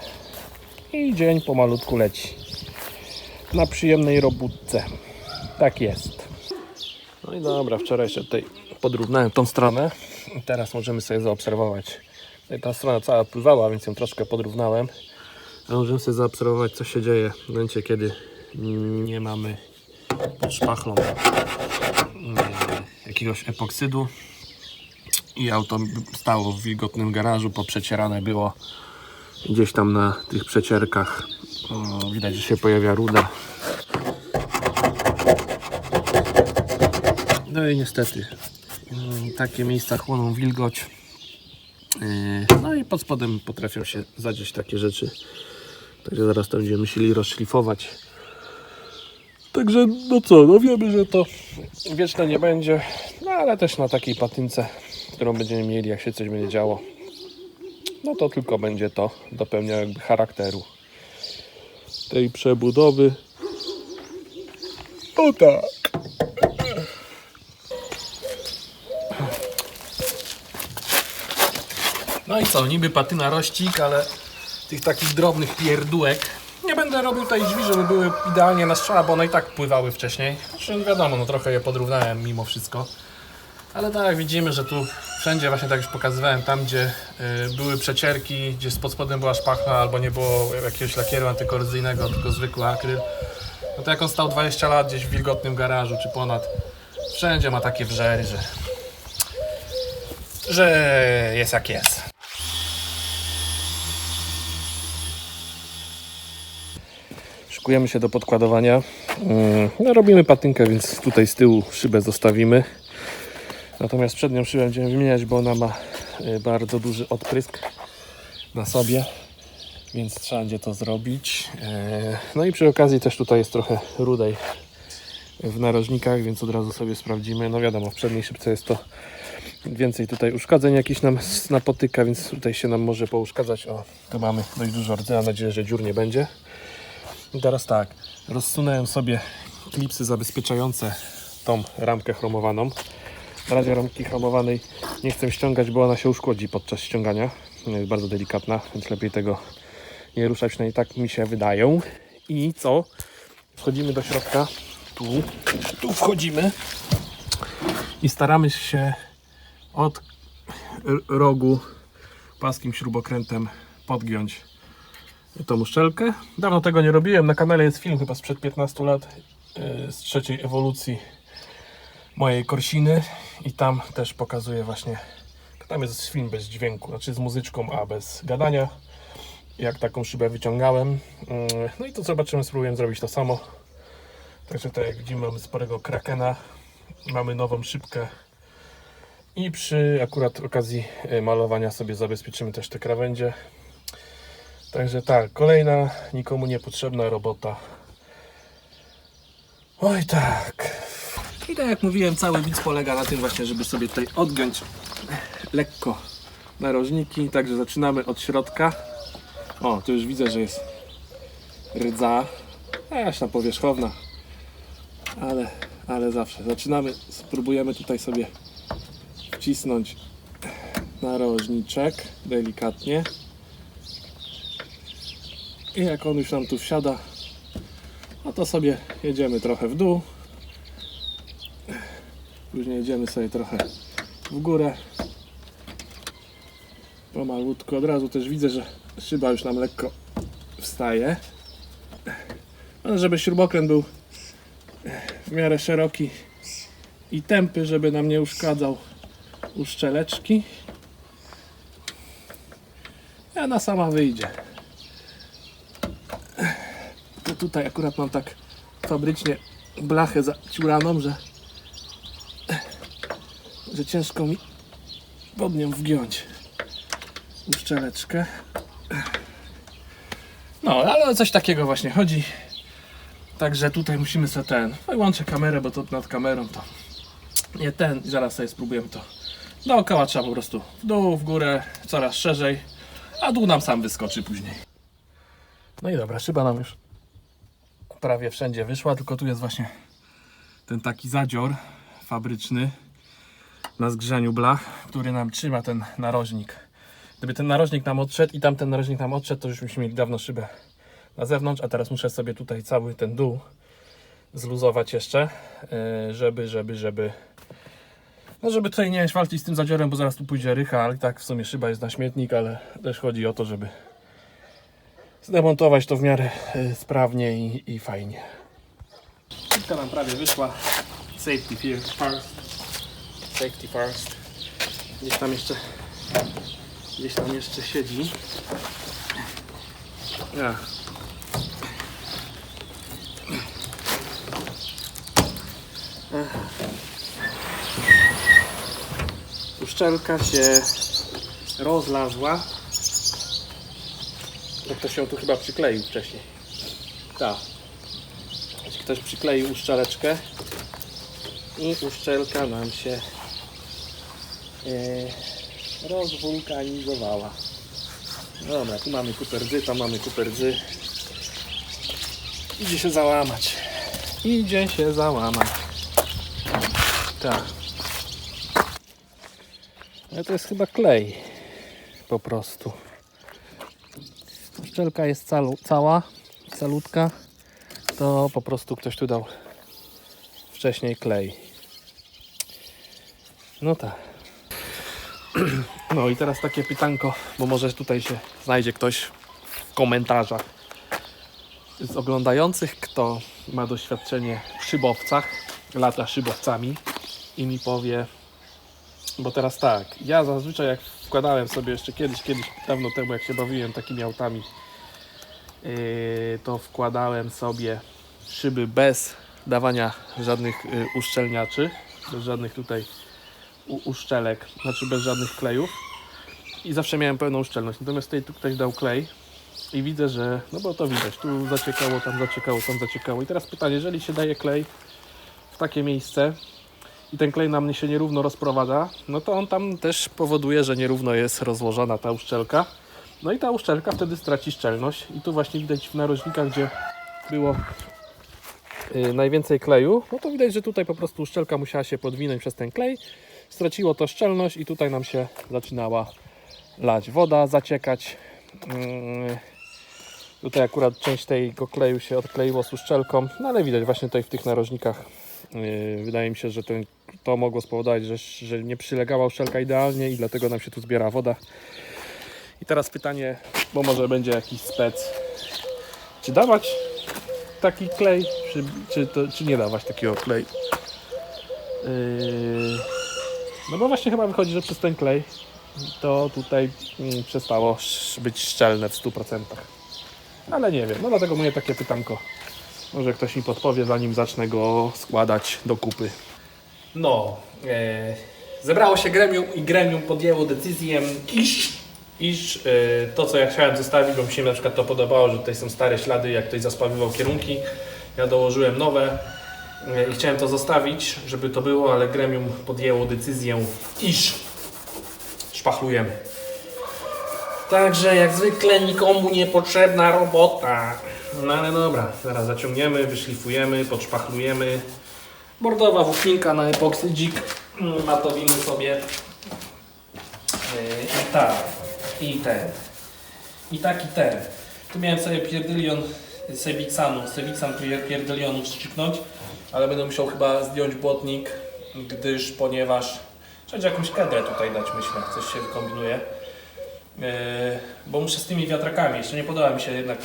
i dzień pomalutku leci na przyjemnej robótce. Tak jest. No i dobra, wczoraj jeszcze tutaj podrównałem tą stronę i teraz możemy sobie zaobserwować. Tutaj ta strona cała pływała, więc ją troszkę podrównałem. A możemy sobie zaobserwować, co się dzieje w momencie, kiedy nie mamy pod szpachlą jakiegoś epoksydu. I auto stało w wilgotnym garażu, poprzecierane było gdzieś tam na tych przecierkach. Widać, że się pojawia ruda. No i niestety takie miejsca chłoną wilgoć. No i pod spodem potrafią się zadzieć takie rzeczy. Także zaraz to będziemy musieli rozszlifować. Także no co, no wiemy, że to wieczne nie będzie, no ale też na takiej patynce, którą będziemy mieli, jak się coś będzie działo, no to tylko będzie to dopełniało jakby charakteru tej przebudowy. O tak. No i co, niby patyna rościk, ale tych takich drobnych pierdółek. Nie będę robił tej drzwi, żeby były idealnie na strzała, bo one i tak pływały wcześniej. Zresztą wiadomo, no trochę je podrównałem mimo wszystko. Ale tak jak widzimy, że tu wszędzie właśnie tak już pokazywałem, tam gdzie były przecierki, gdzie pod spodem była szpachla albo nie było jakiegoś lakieru antykorozyjnego, tylko zwykły akryl. No to jak on stał 20 lat gdzieś w wilgotnym garażu czy ponad, wszędzie ma takie wrzery, że jest jak jest. Szykujemy się do podkładowania. No, robimy patynkę, więc tutaj z tyłu szybę zostawimy. Natomiast przednią szybę będziemy wymieniać, bo ona ma bardzo duży odprysk na sobie, więc trzeba będzie to zrobić. No i przy okazji też tutaj jest trochę rudej w narożnikach, więc od razu sobie sprawdzimy. No wiadomo, w przedniej szybce jest to więcej tutaj uszkadzeń jakichś nam napotyka, więc tutaj się nam może pouszkadzać. O, tu mamy dość dużo rdzy, mam nadzieję, że dziur nie będzie. I teraz tak, rozsunąłem sobie klipsy zabezpieczające tą ramkę chromowaną. Na razie ramki chromowanej nie chcę ściągać, bo ona się uszkodzi podczas ściągania. Jest bardzo delikatna, więc lepiej tego nie ruszać, przynajmniej tak mi się wydają. I co? Wchodzimy do środka. Tu wchodzimy i staramy się od rogu płaskim śrubokrętem podgiąć tą uszczelkę. Dawno tego nie robiłem. Na kanale jest film chyba sprzed 15 lat z trzeciej ewolucji mojej korsiny i tam też pokazuję właśnie, tam jest film bez dźwięku, znaczy z muzyczką, a bez gadania, jak taką szybę wyciągałem. No i to zobaczymy, spróbuję zrobić to samo. Także tak jak widzimy, mamy sporego krakena, mamy nową szybkę i przy akurat okazji malowania sobie zabezpieczymy też te krawędzie. Także tak, kolejna nikomu niepotrzebna robota. Oj tak. I tak jak mówiłem, cały widz polega na tym właśnie, żeby sobie tutaj odgiąć lekko narożniki. Także zaczynamy od środka. O, tu już widzę, że jest rdza. Aż tam powierzchowna. Ale zawsze. Zaczynamy, spróbujemy tutaj sobie wcisnąć narożniczek delikatnie. I jak on już nam tu wsiada, no to sobie jedziemy trochę w dół. Później jedziemy sobie trochę w górę. Pomalutko. Od razu też widzę, że szyba już nam lekko wstaje. No, żeby śrubokręt był w miarę szeroki i tępy, żeby nam nie uszkadzał uszczeleczki. I ona sama wyjdzie. To tutaj akurat mam tak fabrycznie blachę zaciuraną, że ciężko mi pod nią wgiąć uszczeleczkę. No, ale o coś takiego właśnie chodzi. Także tutaj musimy sobie wyłączę kamerę, bo to nad kamerą to nie i zaraz sobie spróbujemy to. Dookoła trzeba po prostu w dół, w górę, coraz szerzej, a dół nam sam wyskoczy później. No i dobra, szyba nam już prawie wszędzie wyszła, tylko tu jest właśnie ten taki zadzior fabryczny na zgrzaniu blach, który nam trzyma ten narożnik. Gdyby ten narożnik nam odszedł i tamten narożnik nam odszedł, to już byśmy mieli dawno szybę na zewnątrz, a teraz muszę sobie tutaj cały ten dół zluzować jeszcze, żeby tutaj nie walczyć z tym zadziorem, bo zaraz tu pójdzie rycha, ale i tak w sumie szyba jest na śmietnik, ale też chodzi o to, żeby zdemontować to w miarę sprawnie i fajnie. Szybka nam prawie wyszła. Safety first. Safety first. Gdzieś tam jeszcze siedzi. Ja. Uszczelka się rozlazła. Jak to się tu chyba przykleił wcześniej. Tak. też przykleił uszczeleczkę i uszczelka nam się rozwulkanizowała. Dobra, tu mamy kupę rdzy, tam mamy kupę rdzy. Idzie się załamać. Idzie się załamać. Tak. Ale to jest chyba klej. Po prostu. Uszczelka jest cała, calutka. To po prostu ktoś tu dał wcześniej klej. No tak. No i teraz takie pytanko, bo może tutaj się znajdzie ktoś w komentarzach z oglądających, kto ma doświadczenie w szybowcach, lata szybowcami i mi powie, bo teraz tak, ja zazwyczaj jak wkładałem sobie jeszcze kiedyś dawno temu, jak się bawiłem takimi autami, to wkładałem sobie szyby bez dawania żadnych uszczelniaczy, bez żadnych tutaj uszczelek, znaczy bez żadnych klejów i zawsze miałem pełną uszczelność. Natomiast tutaj tu ktoś dał klej i widzę, że, no bo to widać, tu zaciekało, tam zaciekało i teraz pytanie, jeżeli się daje klej w takie miejsce i ten klej na mnie się nierówno rozprowadza, no to on tam też powoduje, że nierówno jest rozłożona ta uszczelka. No i ta uszczelka wtedy straci szczelność i tu właśnie widać w narożnikach, gdzie było najwięcej kleju, no to widać, że tutaj po prostu uszczelka musiała się podwinąć przez ten klej, straciło to szczelność i tutaj nam się zaczynała lać woda, zaciekać. Tutaj akurat część tego kleju się odkleiło z uszczelką, no ale widać właśnie tutaj w tych narożnikach. Wydaje mi się, że to mogło spowodować, że nie przylegała uszczelka idealnie i dlatego nam się tu zbiera woda. I teraz pytanie, bo może będzie jakiś spec, czy dawać taki klej, czy nie dawać takiego kleju. No bo właśnie chyba wychodzi, że przez ten klej to tutaj przestało być szczelne w 100%. Ale nie wiem, no dlatego moje takie pytanko. Może ktoś mi podpowie, zanim zacznę go składać do kupy. No, zebrało się gremium i gremium podjęło decyzję, iż to, co ja chciałem zostawić, bo mi się na przykład to podobało, że tutaj są stare ślady, jak ktoś zaspawywał kierunki. Ja dołożyłem nowe i chciałem to zostawić, żeby to było, ale gremium podjęło decyzję, iż szpachlujemy. Także jak zwykle nikomu niepotrzebna robota. No ale dobra, zaraz zaciągniemy, wyszlifujemy, podszpachlujemy. Bordowa włókninka na epoksydzik. Matowimy sobie. I tak. I ten. I tak i ten. Tu miałem sobie pierdylion Sevixan pierdylionu wstrzyknąć, ale będę musiał chyba zdjąć błotnik, ponieważ trzeba jakąś kadrę tutaj dać, myślę, coś się wykombinuje. Bo muszę z tymi wiatrakami, jeszcze nie podoba mi się jednak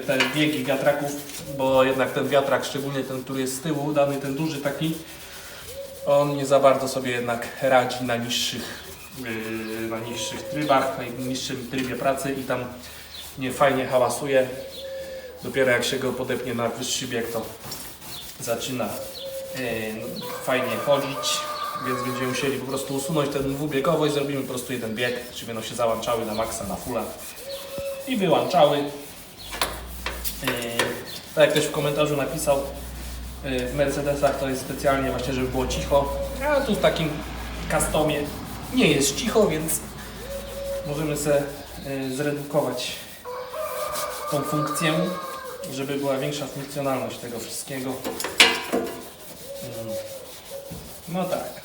te biegi wiatraków, bo jednak ten wiatrak, szczególnie ten, który jest z tyłu, dany ten duży taki, on nie za bardzo sobie jednak radzi na niższych trybach, na niższym trybie pracy i tam nie fajnie hałasuje. Dopiero jak się go podepnie na wyższy bieg, to zaczyna fajnie chodzić. Więc będziemy musieli po prostu usunąć tę dwubiegowość, zrobimy po prostu jeden bieg, czy będą się załączały na maksa, na fulla i wyłączały. Tak jak ktoś w komentarzu napisał, w Mercedesach to jest specjalnie właśnie, żeby było cicho, a tu w takim customie nie jest cicho, więc możemy sobie zredukować tą funkcję, żeby była większa funkcjonalność tego wszystkiego. No tak.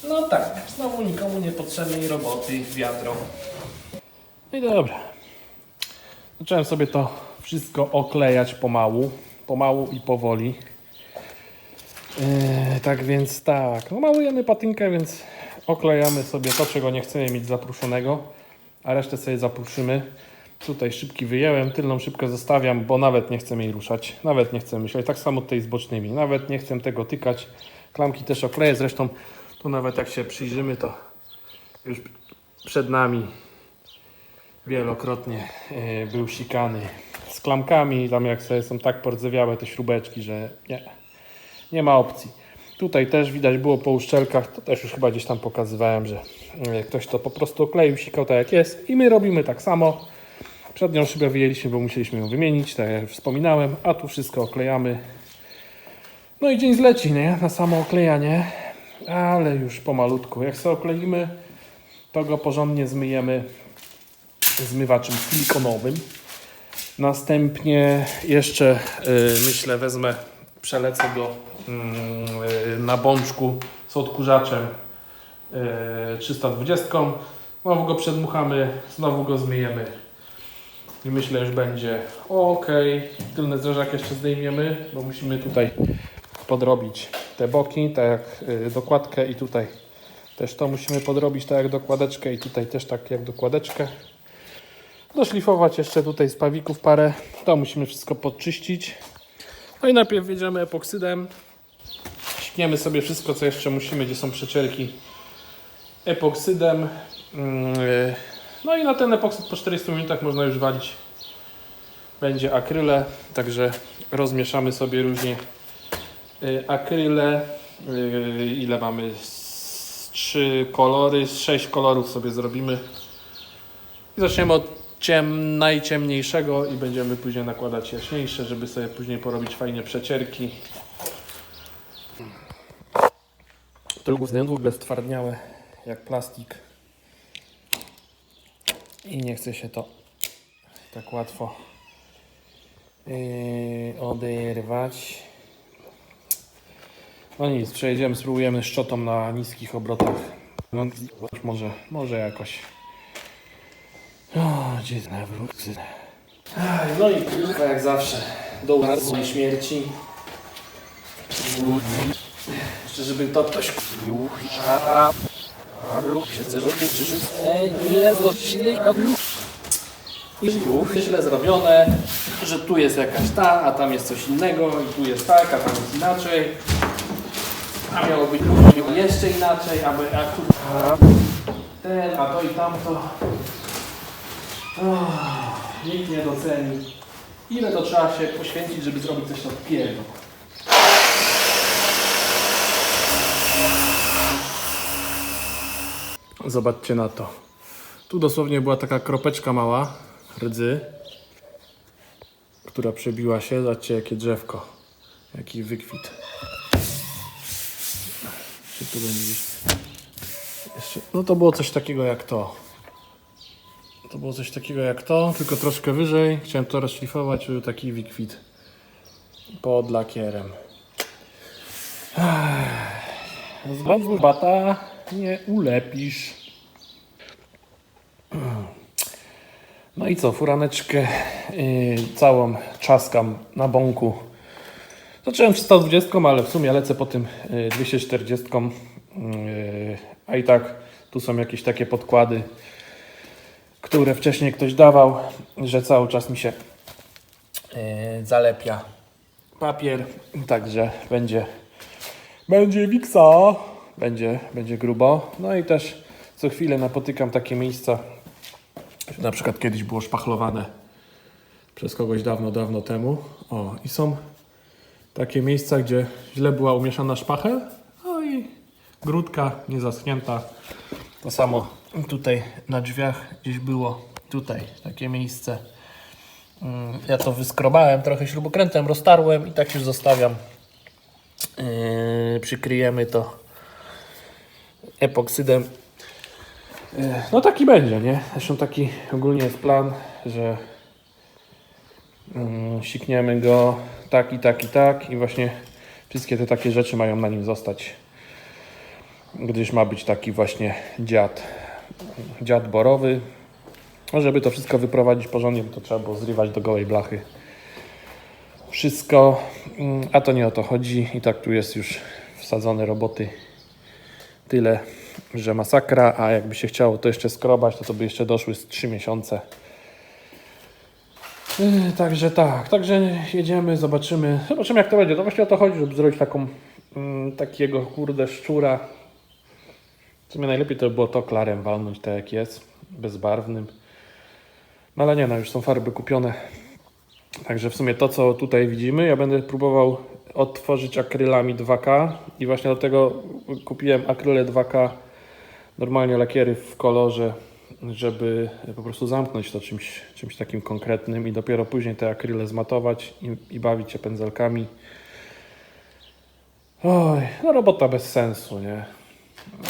No tak, znowu nikomu niepotrzebnej roboty, wiadro. No i dobra. Zacząłem sobie to wszystko oklejać pomału i powoli. Tak więc tak, no malujemy patynkę, więc oklejamy sobie to, czego nie chcemy mieć zapruszonego, a resztę sobie zapruszymy. Tutaj szybki wyjęłem, tylną szybkę zostawiam, bo nawet nie chcę jej ruszać, nawet nie chcę myśleć, tak samo tutaj z bocznymi, nawet nie chcę tego tykać. Klamki też okleję, zresztą tu nawet jak się przyjrzymy, to już przed nami wielokrotnie był sikany z klamkami, tam jak sobie są tak pordzewiałe te śrubeczki, że nie ma opcji. Tutaj też widać było po uszczelkach, to też już chyba gdzieś tam pokazywałem, że ktoś to po prostu okleił, sikał tak jak jest i my robimy tak samo. Przednią szybę wyjęliśmy, bo musieliśmy ją wymienić, tak jak już wspominałem, a tu wszystko oklejamy. No i dzień zleci, nie? Na samo oklejanie, ale już pomalutku. Jak sobie okleimy, to go porządnie zmyjemy zmywaczem silikonowym. Następnie jeszcze myślę przelecę go na bączku z odkurzaczem 320. Znowu go przedmuchamy, znowu go zmyjemy. I myślę, już będzie ok. Tylny zderzak jeszcze zdejmiemy, bo musimy tutaj podrobić te boki, tak jak dokładkę, i tutaj też to musimy podrobić tak jak dokładeczkę, i tutaj też tak jak dokładeczkę. Doszlifować jeszcze tutaj z pawików parę. To musimy wszystko podczyścić. No i najpierw wjedziemy epoksydem. Śniemy sobie wszystko, co jeszcze musimy, gdzie są przecierki, epoksydem. No i na ten epoksyd po 40 minutach można już walić. Będzie akryle, także rozmieszamy sobie różnie akryle. Ile mamy? 3 kolory, 6 kolorów sobie zrobimy. I zaczniemy od najciemniejszego i będziemy później nakładać jaśniejsze, żeby sobie później porobić fajnie przecierki. To w ogóle stwardniałe jak plastik i nie chce się to tak łatwo oderwać. No nic, przejedziemy, spróbujemy szczotą na niskich obrotach. No, może jakoś. O, dziwne wrócy. No i kilka jak zawsze do uraznej śmierci. Jeszcze żeby to ktoś i źle zrobione, że tu jest jakaś ta, a tam jest coś innego, i tu jest tak, a tam jest inaczej. A miało być jeszcze inaczej, aby ten, a to i tamto. Nikt nie doceni, ile to trzeba się poświęcić, żeby zrobić coś takiego. Zobaczcie na to. Tu dosłownie była taka kropeczka mała rdzy, która przebiła się. Zobaczcie, jakie drzewko, jaki wykwit. Czy tu będzie jeszcze? No to było coś takiego jak to. To było coś takiego jak to, tylko troszkę wyżej. Chciałem to rozszlifować, był taki wykwit pod lakierem. Znowu bata nie ulepisz. No i co, furaneczkę całą trzaskam na bąku. Zacząłem 320, ale w sumie lecę po tym 240. A i tak tu są jakieś takie podkłady, które wcześniej ktoś dawał, że cały czas mi się zalepia papier. Także będzie wiksa, będzie grubo. No i też co chwilę napotykam takie miejsca, na przykład kiedyś było szpachlowane przez kogoś dawno temu. O, i są takie miejsca, gdzie źle była umieszana szpachel, no i grudka nie zaschnięta. To samo tutaj na drzwiach gdzieś było, tutaj takie miejsce. Ja to wyskrobałem trochę śrubokrętem, roztarłem i tak już zostawiam. Przykryjemy to epoksydem. No taki będzie, nie? Zresztą taki ogólnie jest plan, że sikniemy go tak i tak i tak, i właśnie wszystkie te takie rzeczy mają na nim zostać, gdyż ma być taki właśnie dziad borowy. No, żeby to wszystko wyprowadzić porządnie, to trzeba było zrywać do gołej blachy wszystko, a to nie o to chodzi. I tak tu jest już wsadzone roboty tyle, że masakra, a jakby się chciało to jeszcze skrobać, to by jeszcze doszły z 3 miesiące. Także tak, jedziemy, zobaczymy jak to będzie. To właśnie o to chodzi, żeby zrobić takiego kurde szczura. W sumie najlepiej to by było to klarem walnąć tak jak jest, bezbarwnym. No ale nie, no już są farby kupione. Także w sumie to, co tutaj widzimy, ja będę próbował odtworzyć akrylami 2K i właśnie do tego kupiłem akryle 2K, normalnie lakiery w kolorze żeby po prostu zamknąć to czymś takim konkretnym i dopiero później te akryle zmatować i bawić się pędzelkami. Oj, no robota bez sensu, nie?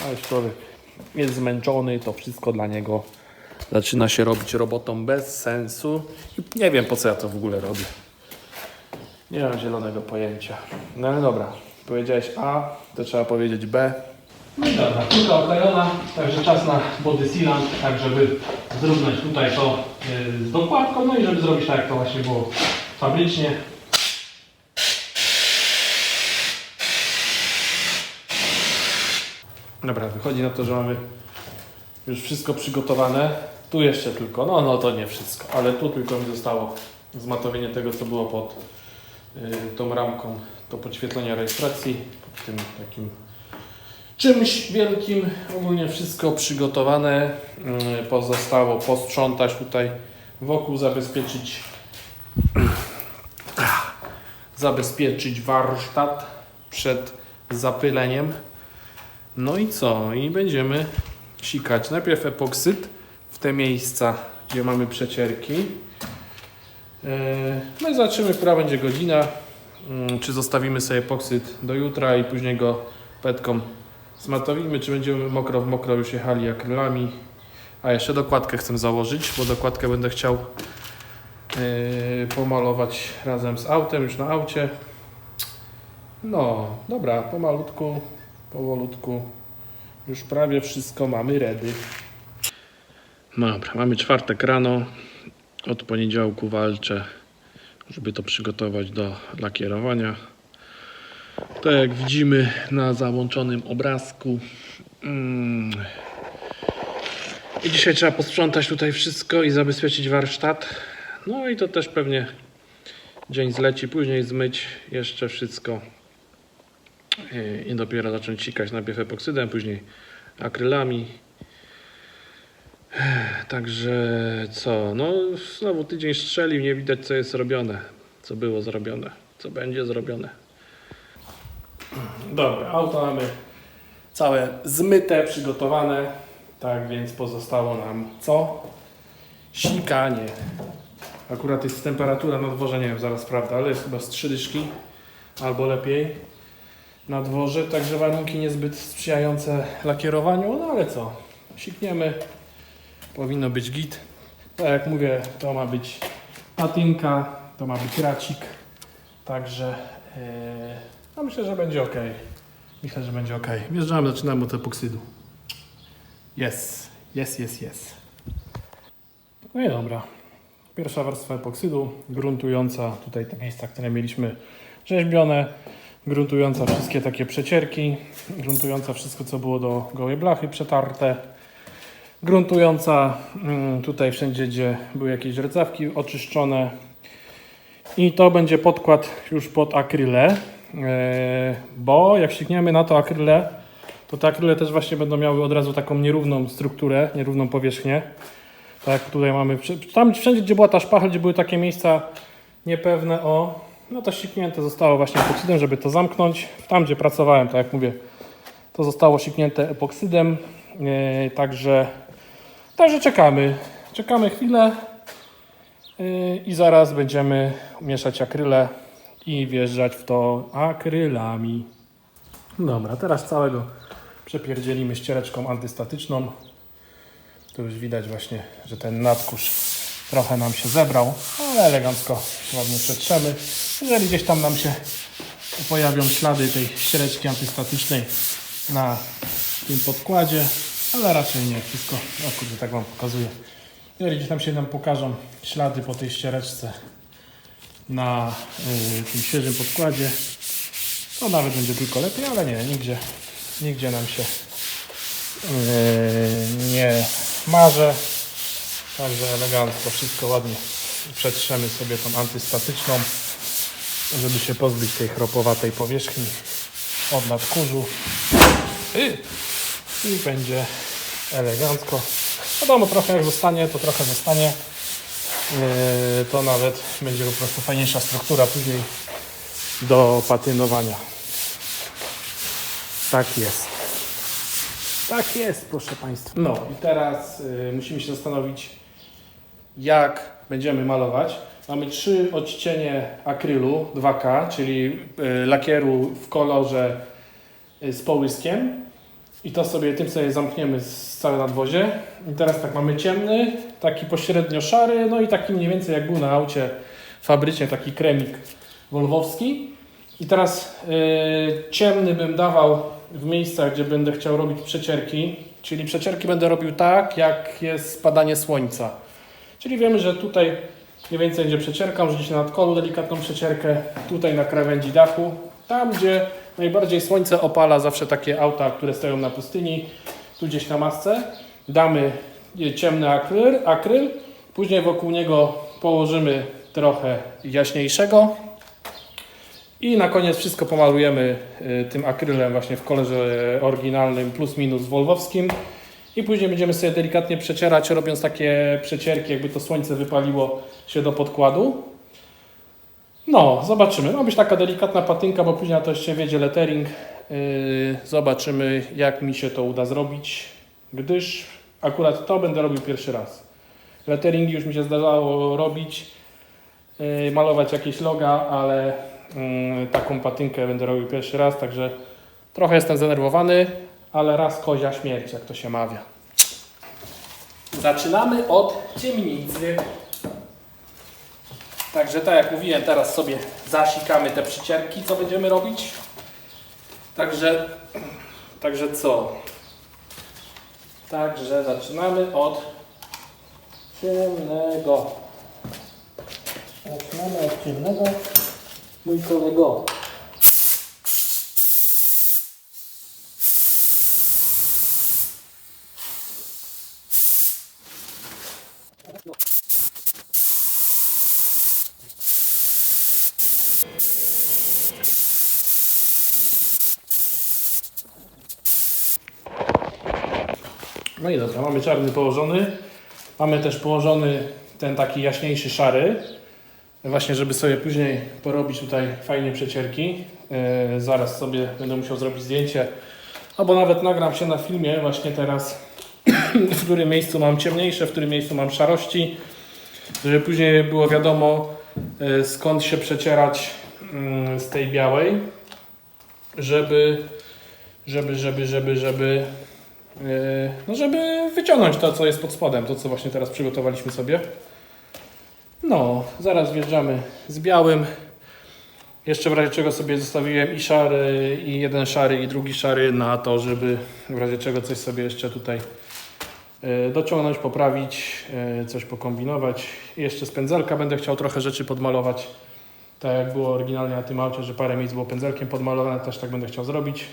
Ale człowiek jest zmęczony, to wszystko dla niego zaczyna się robić robotą bez sensu. I nie wiem, po co ja to w ogóle robię. Nie mam zielonego pojęcia. No ale dobra, powiedziałeś A, to trzeba powiedzieć B. No i dobra, kulka oklejona, także czas na body sealant, tak żeby zrównać tutaj to z dokładką, no i żeby zrobić tak, jak to właśnie było fabrycznie. Dobra, wychodzi na to, że mamy już wszystko przygotowane. Tu jeszcze tylko, no to nie wszystko, ale tu tylko mi zostało zmatowienie tego, co było pod tą ramką, to podświetlenia rejestracji, pod tym takim czymś wielkim. Ogólnie wszystko przygotowane. Pozostało posprzątać tutaj wokół, zabezpieczyć warsztat przed zapyleniem. No i co? I będziemy sikać najpierw epoksyd w te miejsca, gdzie mamy przecierki. No i zobaczymy, która będzie godzina. Czy zostawimy sobie epoksyd do jutra i później go petką zmatowimy, czy będziemy mokro w mokro już jechali akrylami. A jeszcze dokładkę chcę założyć, bo dokładkę będę chciał pomalować razem z autem, już na aucie. No, dobra, pomalutku, powolutku. Już prawie wszystko mamy ready. No dobra, mamy czwartek rano. Od poniedziałku walczę, żeby to przygotować do lakierowania. To jak widzimy na załączonym obrazku. I dzisiaj trzeba posprzątać tutaj wszystko i zabezpieczyć warsztat. No i to też pewnie dzień zleci, później zmyć jeszcze wszystko. I dopiero zacząć sikać najpierw epoksydem, później akrylami. Także co, no znowu tydzień strzelił, nie widać co jest robione, co było zrobione, co będzie zrobione. Dobra, auto mamy całe zmyte, przygotowane, tak więc pozostało nam co? Sikanie. Akurat jest temperatura na dworze, nie wiem, zaraz sprawdzę, ale jest chyba z 3 dyszki albo lepiej na dworze, także warunki niezbyt sprzyjające lakierowaniu, no ale co, sikniemy. Powinno być git. Tak jak mówię, to ma być patynka, to ma być racik. Także no myślę, że będzie ok. Myślę, że będzie ok. Wjeżdżamy, zaczynamy od epoksydu. Jest. No i dobra. Pierwsza warstwa epoksydu, gruntująca tutaj te miejsca, które mieliśmy rzeźbione, gruntująca wszystkie takie przecierki, gruntująca wszystko, co było do gołej blachy przetarte. Gruntująca tutaj wszędzie, gdzie były jakieś rdzawki oczyszczone. I to będzie podkład już pod akryle, bo jak ścigniemy na to akryle, to te akryle też właśnie będą miały od razu taką nierówną strukturę, nierówną powierzchnię. Tak jak tutaj mamy, tam wszędzie, gdzie była ta szpachla, gdzie były takie miejsca niepewne, no to ściknięte zostało właśnie epoksydem, żeby to zamknąć. Tam, gdzie pracowałem, tak jak mówię, to zostało ściknięte epoksydem, także czekamy chwilę i zaraz będziemy mieszać akryle i wjeżdżać w to akrylami. Dobra, teraz całego przepierdzielimy ściereczką antystatyczną. Tu już widać właśnie, że ten nadkurz trochę nam się zebrał, ale elegancko ładnie przetrzemy. Jeżeli gdzieś tam nam się pojawią ślady tej ściereczki antystatycznej na tym podkładzie, ale raczej nie, wszystko, o kurde, tak Wam pokazuję. Jeżeli gdzieś tam się pokażą ślady po tej ściereczce na tym świeżym podkładzie, to nawet będzie tylko lepiej, ale nie, nigdzie nam się nie marzę. Także elegancko, wszystko ładnie przetrzemy sobie tą antystatyczną, żeby się pozbyć tej chropowatej powierzchni od nadkurzu. I będzie elegancko. Wiadomo, trochę jak zostanie, to trochę zostanie. To nawet będzie po prostu fajniejsza struktura później do patynowania. Tak jest. Tak jest, proszę Państwa. No i teraz musimy się zastanowić, jak będziemy malować. Mamy 3 odcienie akrylu 2K, czyli lakieru w kolorze z połyskiem. I to sobie tym sobie zamkniemy całe nadwozie. I teraz tak, mamy ciemny, taki pośrednio szary, no i taki mniej więcej jak był na aucie fabrycznie, taki kremik wolwowski. I teraz ciemny bym dawał w miejscach, gdzie będę chciał robić przecierki. Czyli przecierki będę robił tak, jak jest spadanie słońca. Czyli wiemy, że tutaj mniej więcej będzie przecierka, może gdzieś na nadkolu delikatną przecierkę, tutaj na krawędzi dachu. Tam, gdzie najbardziej słońce opala zawsze takie auta, które stoją na pustyni, tu gdzieś na masce, damy ciemny akryl, później wokół niego położymy trochę jaśniejszego i na koniec wszystko pomalujemy tym akrylem właśnie w kolorze oryginalnym plus minus wolwowskim i później będziemy sobie delikatnie przecierać, robiąc takie przecierki, jakby to słońce wypaliło się do podkładu. No, zobaczymy. Ma być taka delikatna patynka, bo później na to jeszcze wiedzie lettering. Zobaczymy, jak mi się to uda zrobić, gdyż akurat to będę robił pierwszy raz. Letteringi już mi się zdarzało robić, malować jakieś loga, ale taką patynkę będę robił pierwszy raz, także trochę jestem zdenerwowany, ale raz kozia śmierć, jak to się mawia. Zaczynamy od ciemnicy. Także tak jak mówiłem, teraz sobie zasikamy te przycierki, co będziemy robić. Także co? Także zaczynamy od ciemnego. Zaczynamy od ciemnego, mój kolego. No i dobra, mamy czarny położony. Mamy też położony ten taki jaśniejszy szary. Właśnie, żeby sobie później porobić tutaj fajnie przecierki. Zaraz sobie będę musiał zrobić zdjęcie. Albo nawet nagram się na filmie właśnie teraz, w którym miejscu mam ciemniejsze, w którym miejscu mam szarości. Żeby później było wiadomo, skąd się przecierać z tej białej. Żeby wyciągnąć to, co jest pod spodem, to co właśnie teraz przygotowaliśmy sobie. No, zaraz wjeżdżamy z białym. Jeszcze w razie czego sobie zostawiłem i szary, i jeden szary, i drugi szary na to, żeby w razie czego coś sobie jeszcze tutaj dociągnąć, poprawić, coś pokombinować. I jeszcze z pędzelka będę chciał trochę rzeczy podmalować. Tak jak było oryginalnie na tym aucie, że parę miejsc było pędzelkiem podmalowane, też tak będę chciał zrobić.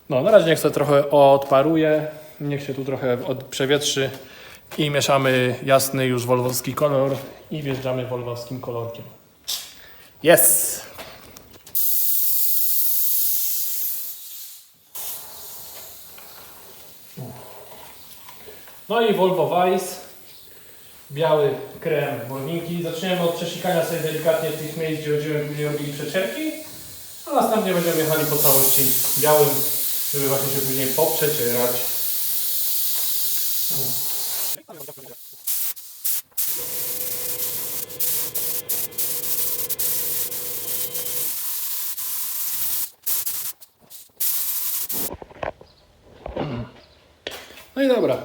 No, na razie niech sobie trochę odparuje, niech się tu trochę przewietrzy i mieszamy jasny już wolwowski kolor i wjeżdżamy wolwowskim kolorkiem. Yes! No i Volvo Weiss, biały krem wolniki. Zaczniemy od przesikania sobie delikatnie tych miejsc, gdzie będziemy później robili przecierki, a następnie będziemy jechali po całości białym, żeby właśnie się później poprzecierać. No i dobra.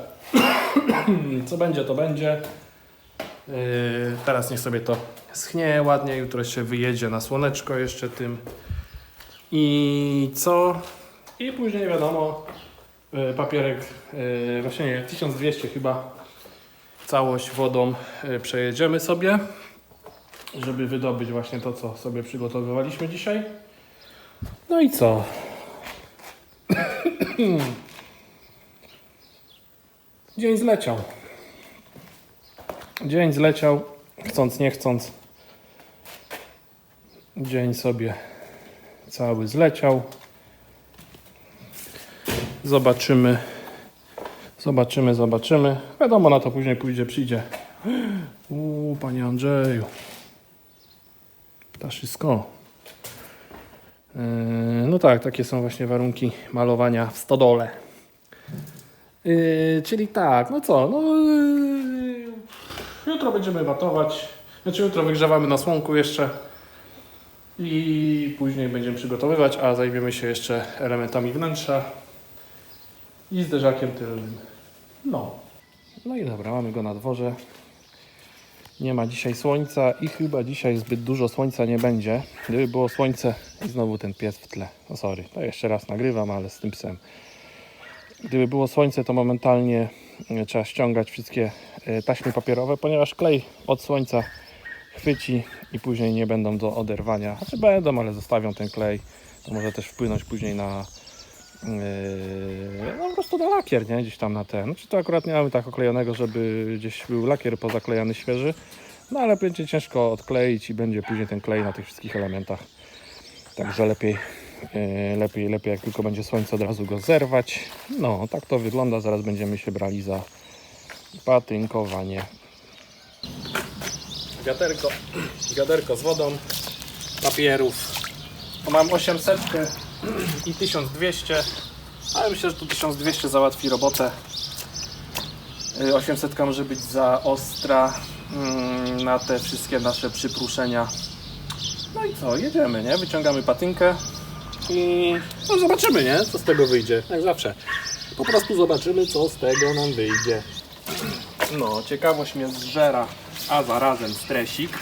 Co będzie, to będzie. Teraz niech sobie to schnie ładnie. Jutro się wyjedzie na słoneczko jeszcze tym. I co? I później wiadomo, papierek, właśnie nie, 1200 chyba, całość wodą przejedziemy sobie, żeby wydobyć właśnie to, co sobie przygotowywaliśmy dzisiaj. No i co? Dzień zleciał. Dzień zleciał, chcąc nie chcąc. Dzień sobie cały zleciał. Zobaczymy. Wiadomo, na to później przyjdzie. Panie Andrzeju. Ptaszysko. No tak, takie są właśnie warunki malowania w stodole. Czyli tak, no co, no jutro będziemy watować, znaczy jutro wygrzewamy na słonku jeszcze i później będziemy przygotowywać, a zajmiemy się jeszcze elementami wnętrza i zderzakiem tylnym. No i dobra, mamy go na dworze. Nie ma dzisiaj słońca i chyba dzisiaj zbyt dużo słońca nie będzie. Gdyby było słońce i znowu ten pies w tle. No sorry, to jeszcze raz nagrywam, ale z tym psem. Gdyby było słońce, to momentalnie trzeba ściągać wszystkie taśmy papierowe, ponieważ klej od słońca chwyci i później nie będą do oderwania. Znaczy będą, ale zostawią ten klej. To może też wpłynąć później na no po prostu na lakier, nie? Gdzieś tam na ten. Znaczy to akurat nie mamy tak oklejonego, żeby gdzieś był lakier pozaklejany świeży. No ale będzie ciężko odkleić i będzie później ten klej na tych wszystkich elementach. Także lepiej jak tylko będzie słońce, od razu go zerwać. No, tak to wygląda. Zaraz będziemy się brali za patynkowanie. Wiaderko z wodą, papierów. To mam 800 i 1200, ale myślę, że tu 1200 załatwi robotę. 800 może być za ostra na te wszystkie nasze przypruszenia. No i co, jedziemy, nie? Wyciągamy patynkę i no zobaczymy, nie? Co z tego wyjdzie, jak zawsze. Po prostu zobaczymy, co z tego nam wyjdzie. No, ciekawość mnie zżera, a zarazem stresik,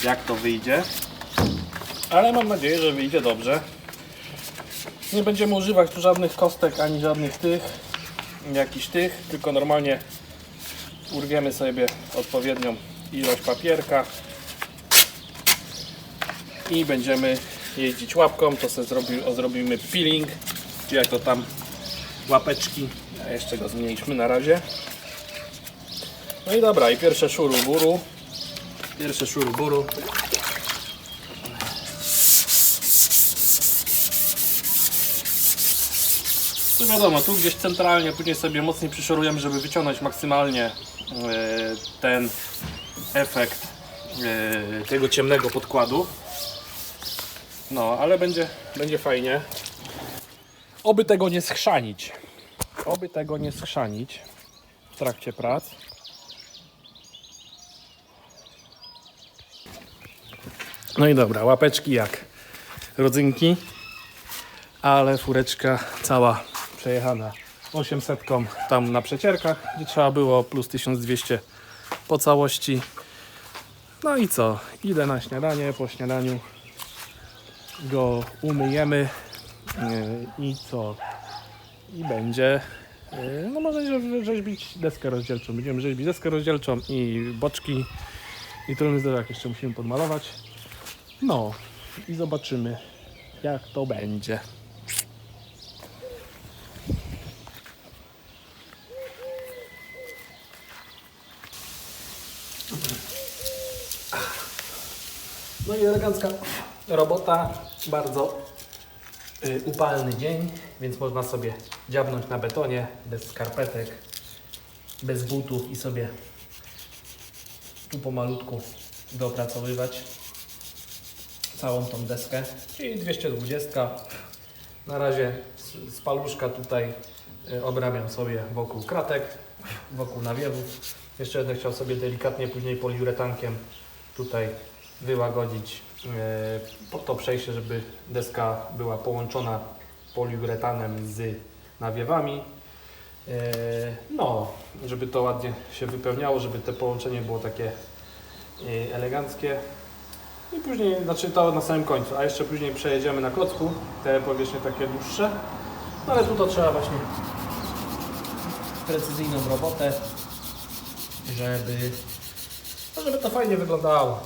jak to wyjdzie. Ale mam nadzieję, że wyjdzie dobrze. Nie będziemy używać tu żadnych kostek, ani żadnych jakichś tylko normalnie urwiemy sobie odpowiednią ilość papierka i będziemy jeździć łapką. To sobie zrobimy peeling, czy jak to tam, łapeczki. A jeszcze go zmniejszmy na razie. No i dobra, i pierwsze szuru-buru. No wiadomo, tu gdzieś centralnie, później sobie mocniej przyszorujemy, żeby wyciągnąć maksymalnie ten efekt tego ciemnego podkładu. No, ale będzie fajnie. Oby tego nie schrzanić. W trakcie prac. No i dobra, łapeczki jak rodzynki, ale fureczka cała przejechana 800 tam na przecierkach, gdzie trzeba było, plus 1200 po całości. No i co? Idę na śniadanie, po śniadaniu go umyjemy i co? I będzie, no można rzeźbić deskę rozdzielczą. Będziemy rzeźbić deskę rozdzielczą i boczki i tylny zderzak jeszcze musimy podmalować. No i zobaczymy, jak to będzie. No i elegancka robota, bardzo upalny dzień, więc można sobie dziabnąć na betonie, bez skarpetek, bez butów i sobie tu pomalutku dopracowywać całą tą deskę, czyli 220. Na razie z paluszka tutaj obrabiam sobie wokół kratek, wokół nawiewów. Jeszcze będę chciał sobie delikatnie później poliuretankiem tutaj wyłagodzić to przejście, żeby deska była połączona poliuretanem z nawiewami. No, żeby to ładnie się wypełniało, żeby to połączenie było takie eleganckie. I później, znaczy to na samym końcu, a jeszcze później przejedziemy na klocku, te powierzchnie takie dłuższe. No ale tu to trzeba właśnie precyzyjną robotę, żeby to fajnie wyglądało.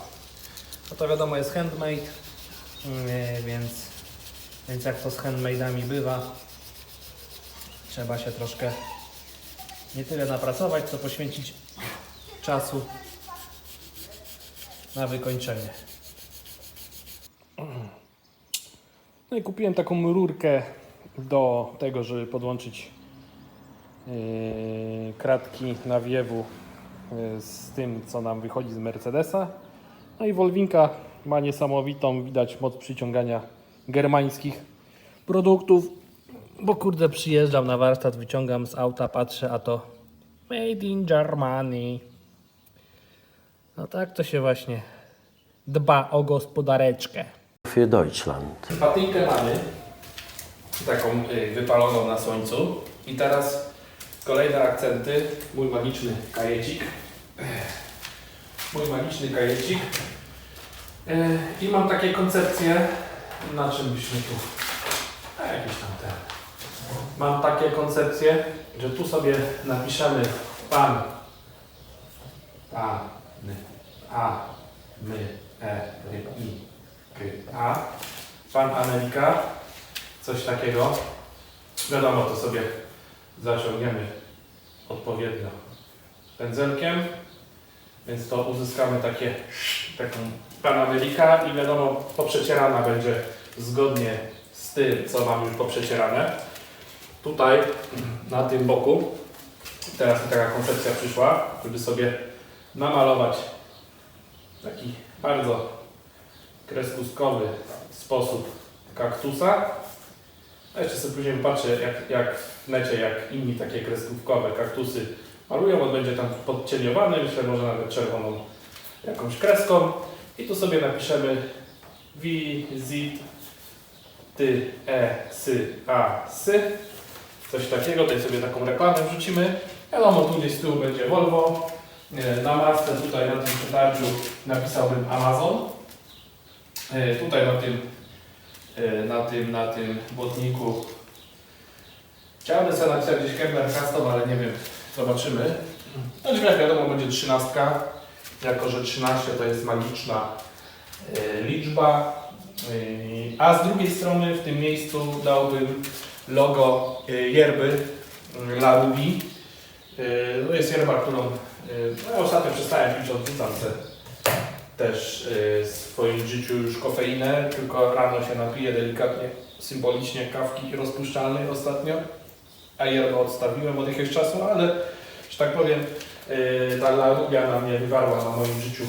No to wiadomo, jest handmade, więc jak to z handmade'ami bywa, trzeba się troszkę nie tyle napracować, co poświęcić czasu na wykończenie. No i kupiłem taką rurkę do tego, żeby podłączyć kratki nawiewu z tym, co nam wychodzi z Mercedesa. No i Wolvinka ma niesamowitą, widać, moc przyciągania germańskich produktów. Bo kurde przyjeżdżam na warsztat, wyciągam z auta, patrzę, a to Made in Germany. No tak to się właśnie dba o gospodareczkę. Für Deutschland. Patynkę mamy, taką wypaloną na słońcu. I teraz kolejne akcenty. Mój magiczny kajecik. Mój magiczny kajecik. I mam takie koncepcje, na czym byśmy tu... jakieś tam te. Mam takie koncepcje, że tu sobie napiszemy pan, my, ry, i, k, pan Ameryka, coś takiego. Wiadomo, to sobie zaciągniemy odpowiednio pędzelkiem, więc to uzyskamy taką pan Ameryka i wiadomo, poprzecierana będzie zgodnie z tym, co mam już poprzecierane. Tutaj, na tym boku, teraz mi taka koncepcja przyszła, żeby sobie namalować taki bardzo kreskówkowy sposób kaktusa. A jeszcze sobie później patrzę, jak w necie, jak inni takie kreskówkowe kaktusy malują. On będzie tam podcieniowany, myślę, może nawet czerwoną jakąś kreską. I tu sobie napiszemy wizyt ty, sy, a, sy. Coś takiego, tutaj sobie taką reklamę wrzucimy. Wiadomo, tu gdzieś z tyłu będzie Volvo. Na masce tutaj na tym przetarciu napisałbym Amazon. Tutaj na tym błotniku chciałbym sobie napisać gdzieś Kevlar Custom, ale nie wiem, zobaczymy. No dźwięk wiadomo będzie 13, jako że 13 to jest magiczna liczba. A z drugiej strony w tym miejscu dałbym logo yerby La Ruby. To jest yerba, którą ostatnio przestałem pić, odrzucam też w swoim życiu już kofeinę, tylko rano się napiję delikatnie, symbolicznie kawki rozpuszczalnej ostatnio, a yerbę odstawiłem od jakiegoś czasu, ale że tak powiem ta La Rubia na mnie wywarła na moim życiu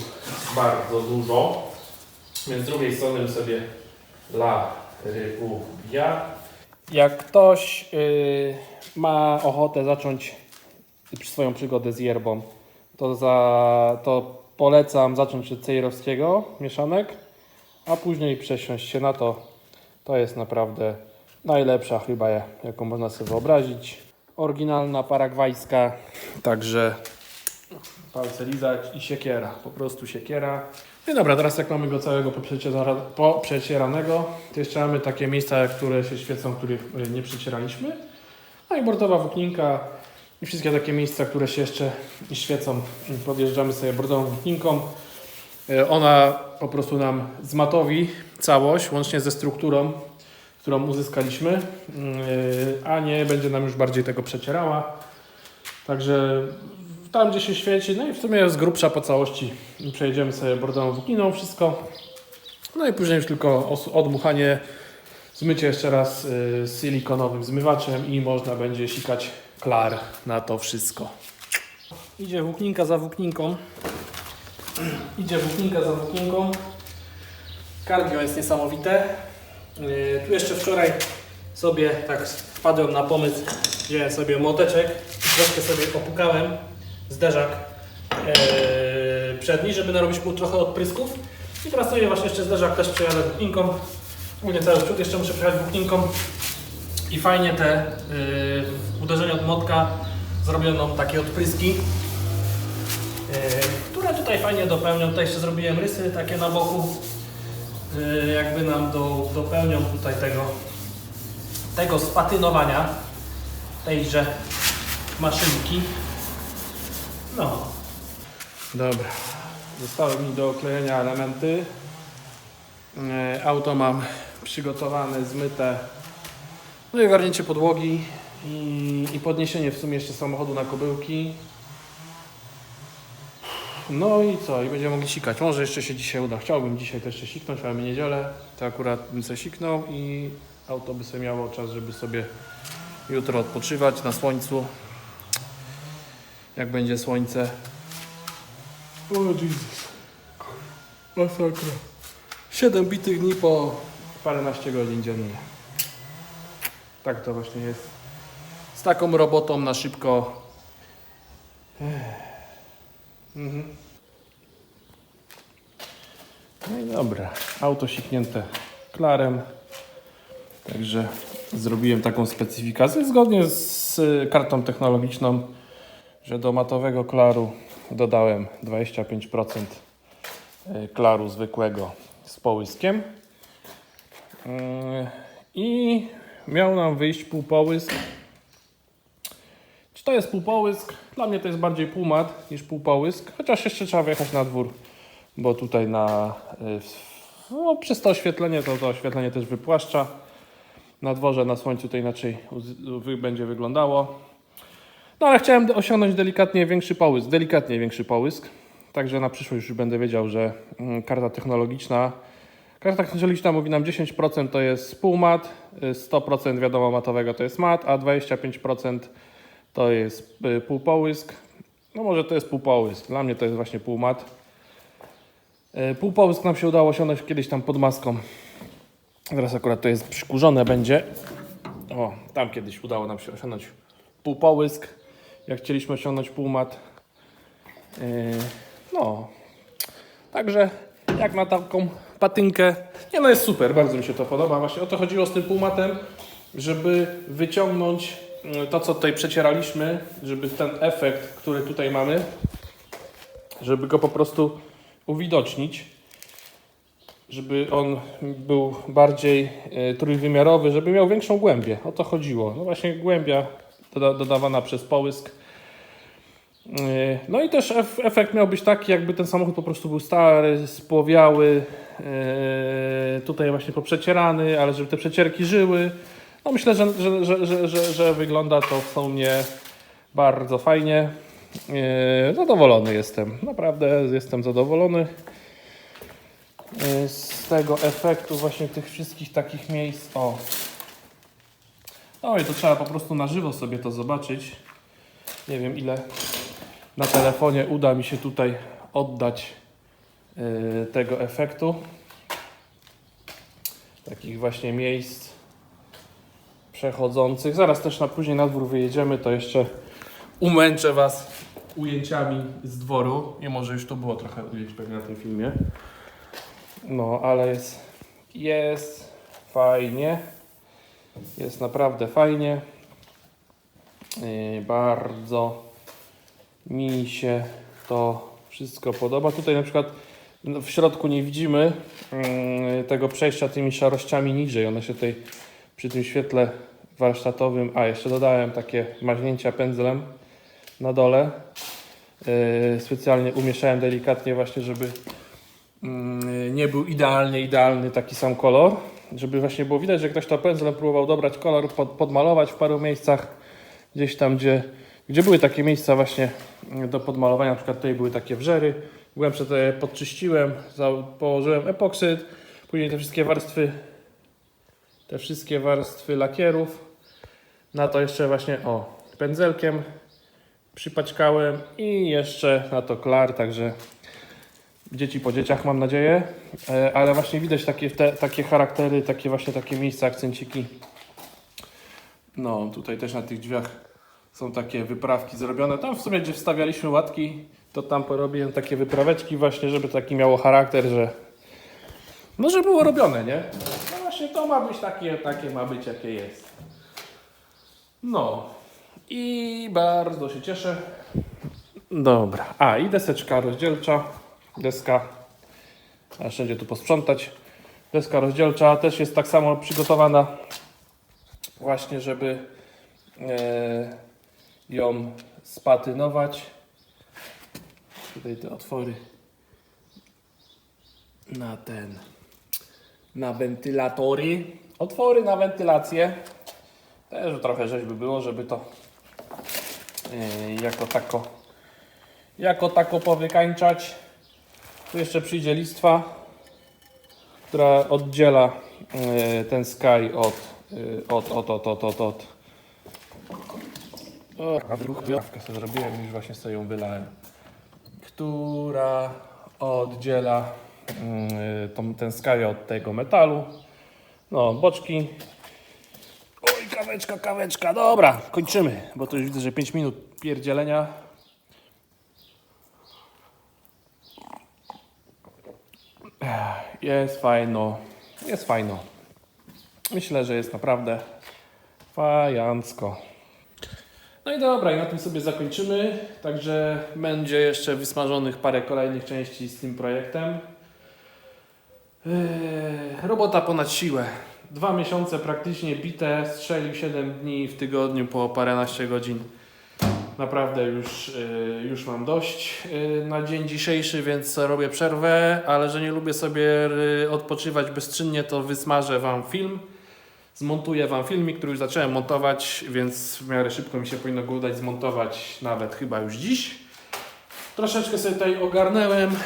bardzo dużo, więc z drugiej strony sobie La Rubia. Jak ktoś ma ochotę zacząć swoją przygodę z yerbą, to polecam zacząć od cejrowskiego mieszanek, a później przesiąść się na to. To jest naprawdę najlepsza chyba, jaką można sobie wyobrazić. Oryginalna paragwajska, także palce lizać i siekiera, po prostu siekiera. No i dobra, teraz jak mamy go całego poprzecieranego, to jeszcze mamy takie miejsca, które się świecą, których nie przecieraliśmy. No i bordowa włókninka i wszystkie takie miejsca, które się jeszcze świecą. Podjeżdżamy sobie bordową włókninką. Ona po prostu nam zmatowi całość, łącznie ze strukturą, którą uzyskaliśmy, a nie będzie nam już bardziej tego przecierała. Także tam, gdzie się świeci, no i w sumie z grubsza po całości przejedziemy sobie bordową włókniną wszystko. No i później już tylko odmuchanie, zmycie jeszcze raz z silikonowym zmywaczem i można będzie sikać klar na to wszystko. Idzie włókninka za włókninką. Idzie włókninka za włókninką. Cardio jest niesamowite. Tu jeszcze wczoraj sobie tak wpadłem na pomysł, wziąłem sobie młoteczek i troszkę sobie opukałem zderzak przedni, żeby narobić mu trochę odprysków. I teraz sobie właśnie jeszcze zderzak też przejadę włókninką. Ogólnie cały przód jeszcze muszę przejechać włókninką. I fajnie te uderzenia od młotka zrobiono takie odpryski, które tutaj fajnie dopełnią. Tutaj jeszcze zrobiłem rysy takie na boku, jakby nam dopełnią tutaj tego spatynowania tejże maszynki. No. Dobra. Zostały mi do oklejenia elementy. Auto mam przygotowane, zmyte. No i ogarnięcie podłogi i podniesienie w sumie jeszcze samochodu na kobyłki. No i co? I będziemy mogli sikać. Może jeszcze się dzisiaj uda. Chciałbym dzisiaj też jeszcze siknąć, ale mamy niedzielę. To akurat bym sobie siknął i auto by sobie miało czas, żeby sobie jutro odpoczywać na słońcu. Jak będzie słońce. O Jezus. Masakra. 7 bitych dni po paręnaście godzin dziennie. Tak to właśnie jest. Z taką robotą na szybko. No i dobra. Auto siknięte klarem. Także zrobiłem taką specyfikację zgodnie z kartą technologiczną, że do matowego klaru dodałem 25% klaru zwykłego z połyskiem. I miał nam wyjść półpołysk. Czy to jest półpołysk? Dla mnie to jest bardziej półmat niż półpołysk, chociaż jeszcze trzeba wyjechać na dwór, bo tutaj przez to oświetlenie, to oświetlenie też wypłaszcza. Na dworze, na słońcu to inaczej będzie wyglądało. No ale chciałem osiągnąć delikatnie większy połysk. Także na przyszłość już będę wiedział, że karta technologiczna mówi nam 10% to jest półmat, 100% wiadomo matowego to jest mat, a 25% to jest półpołysk. No może to jest półpołysk, dla mnie to jest właśnie półmat. Półpołysk nam się udało osiągnąć kiedyś tam pod maską. Teraz akurat to jest przykurzone będzie. O, tam kiedyś udało nam się osiągnąć półpołysk. Jak chcieliśmy osiągnąć półmat. No. Także jak na taką patynkę. Nie no, jest super, bardzo mi się to podoba. Właśnie o to chodziło z tym półmatem, żeby wyciągnąć to, co tutaj przecieraliśmy, żeby ten efekt, który tutaj mamy, żeby go po prostu uwidocznić. Żeby on był bardziej trójwymiarowy, żeby miał większą głębię. O to chodziło. No właśnie głębia dodawana przez połysk. No i też efekt miał być taki, jakby ten samochód po prostu był stary, spłowiały, tutaj właśnie poprzecierany, ale żeby te przecierki żyły. No myślę, że wygląda to w sumie bardzo fajnie. Zadowolony jestem. Naprawdę jestem zadowolony z tego efektu właśnie tych wszystkich takich miejsc. O. No i to trzeba po prostu na żywo sobie to zobaczyć. Nie wiem ile na telefonie uda mi się tutaj oddać tego efektu. Takich właśnie miejsc przechodzących. Zaraz też później na dwór wyjedziemy, to jeszcze umęczę Was ujęciami z dworu. Mimo że już tu było trochę ujęć pewnie na tym filmie. No, ale jest fajnie. Jest naprawdę fajnie. Bardzo mi się to wszystko podoba. Tutaj na przykład w środku nie widzimy tego przejścia tymi szarościami niżej. One się tutaj przy tym świetle warsztatowym... A, jeszcze dodałem takie maźnięcia pędzlem na dole. Specjalnie umieszałem delikatnie właśnie, żeby nie był idealny taki sam kolor, żeby właśnie było widać, że ktoś to pędzlem próbował dobrać kolor, podmalować w paru miejscach, gdzieś tam, gdzie były takie miejsca właśnie do podmalowania, na przykład tutaj były takie wrzery, głębsze to je podczyściłem, położyłem epoksyd, później te wszystkie warstwy lakierów, na to jeszcze właśnie pędzelkiem przypaćkałem i jeszcze na to klar, także dzieci po dzieciach mam nadzieję, ale właśnie widać takie charaktery, takie miejsca, akcenciki. No tutaj też na tych drzwiach są takie wyprawki zrobione. Tam w sumie gdzie wstawialiśmy łatki, to tam porobiłem takie wypraweczki właśnie, żeby taki miało charakter, że było robione, nie? No właśnie to ma być takie ma być jakie jest. No i bardzo się cieszę. Dobra, i deseczka rozdzielcza. Deska, a wszędzie tu posprzątać. Deska rozdzielcza też jest tak samo przygotowana właśnie, żeby ją spatynować. Tutaj te otwory na wentylatory. Otwory na wentylację. Też trochę rzeźby było, żeby to jako tako powykańczać. Tu jeszcze przyjdzie listwa, która oddziela ten Sky od. Wyprawkę sobie zrobiłem, już właśnie sobie ją wylałem. Która oddziela ten Sky od tego metalu. No, boczki. Oj, Kaweczka. Dobra, kończymy, bo to już widzę, że 5 minut pierdzielenia. Jest fajno. Myślę, że jest naprawdę fajancko. No i dobra, i na tym sobie zakończymy. Także będzie jeszcze wysmażonych parę kolejnych części z tym projektem. Robota ponad siłę. 2 miesiące praktycznie bite, strzelił 7 dni w tygodniu po paręnaście godzin. Naprawdę już mam dość na dzień dzisiejszy, więc robię przerwę, ale że nie lubię sobie odpoczywać bezczynnie, to wysmażę Wam film. Zmontuję Wam filmik, który już zacząłem montować, więc w miarę szybko mi się powinno go udać zmontować, nawet chyba już dziś. Troszeczkę sobie tutaj ogarnęłem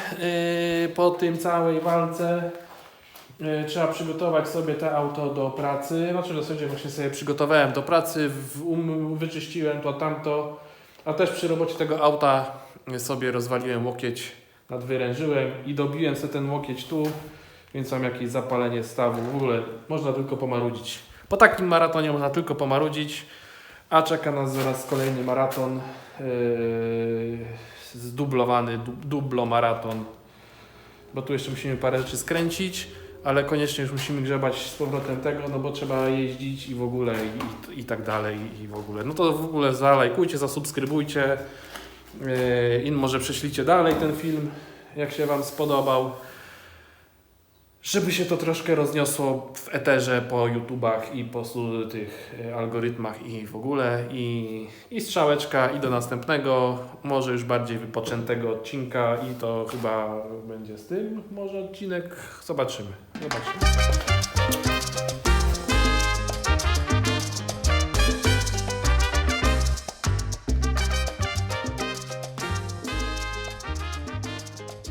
po tym całej walce. Trzeba przygotować sobie to auto do pracy. Znaczy w zasadzie właśnie sobie przygotowałem do pracy, wyczyściłem to, tamto. A też przy robocie tego auta sobie rozwaliłem łokieć, nadwyrężyłem i dobiłem sobie ten łokieć tu. Więc mam jakieś zapalenie stawu. W ogóle można tylko pomarudzić. Po takim maratonie można tylko pomarudzić. A czeka nas zaraz kolejny maraton. Zdublowany, dublomaraton. Bo tu jeszcze musimy parę rzeczy skręcić. Ale koniecznie już musimy grzebać z powrotem tego, no bo trzeba jeździć i w ogóle i tak dalej i w ogóle. No to w ogóle zalajkujcie, zasubskrybujcie i może prześlijcie dalej ten film, jak się Wam spodobał. Żeby się to troszkę rozniosło w eterze po YouTubach i po tych algorytmach i w ogóle i strzałeczka i do następnego, może już bardziej wypoczętego odcinka i to chyba będzie z tym może odcinek, zobaczymy.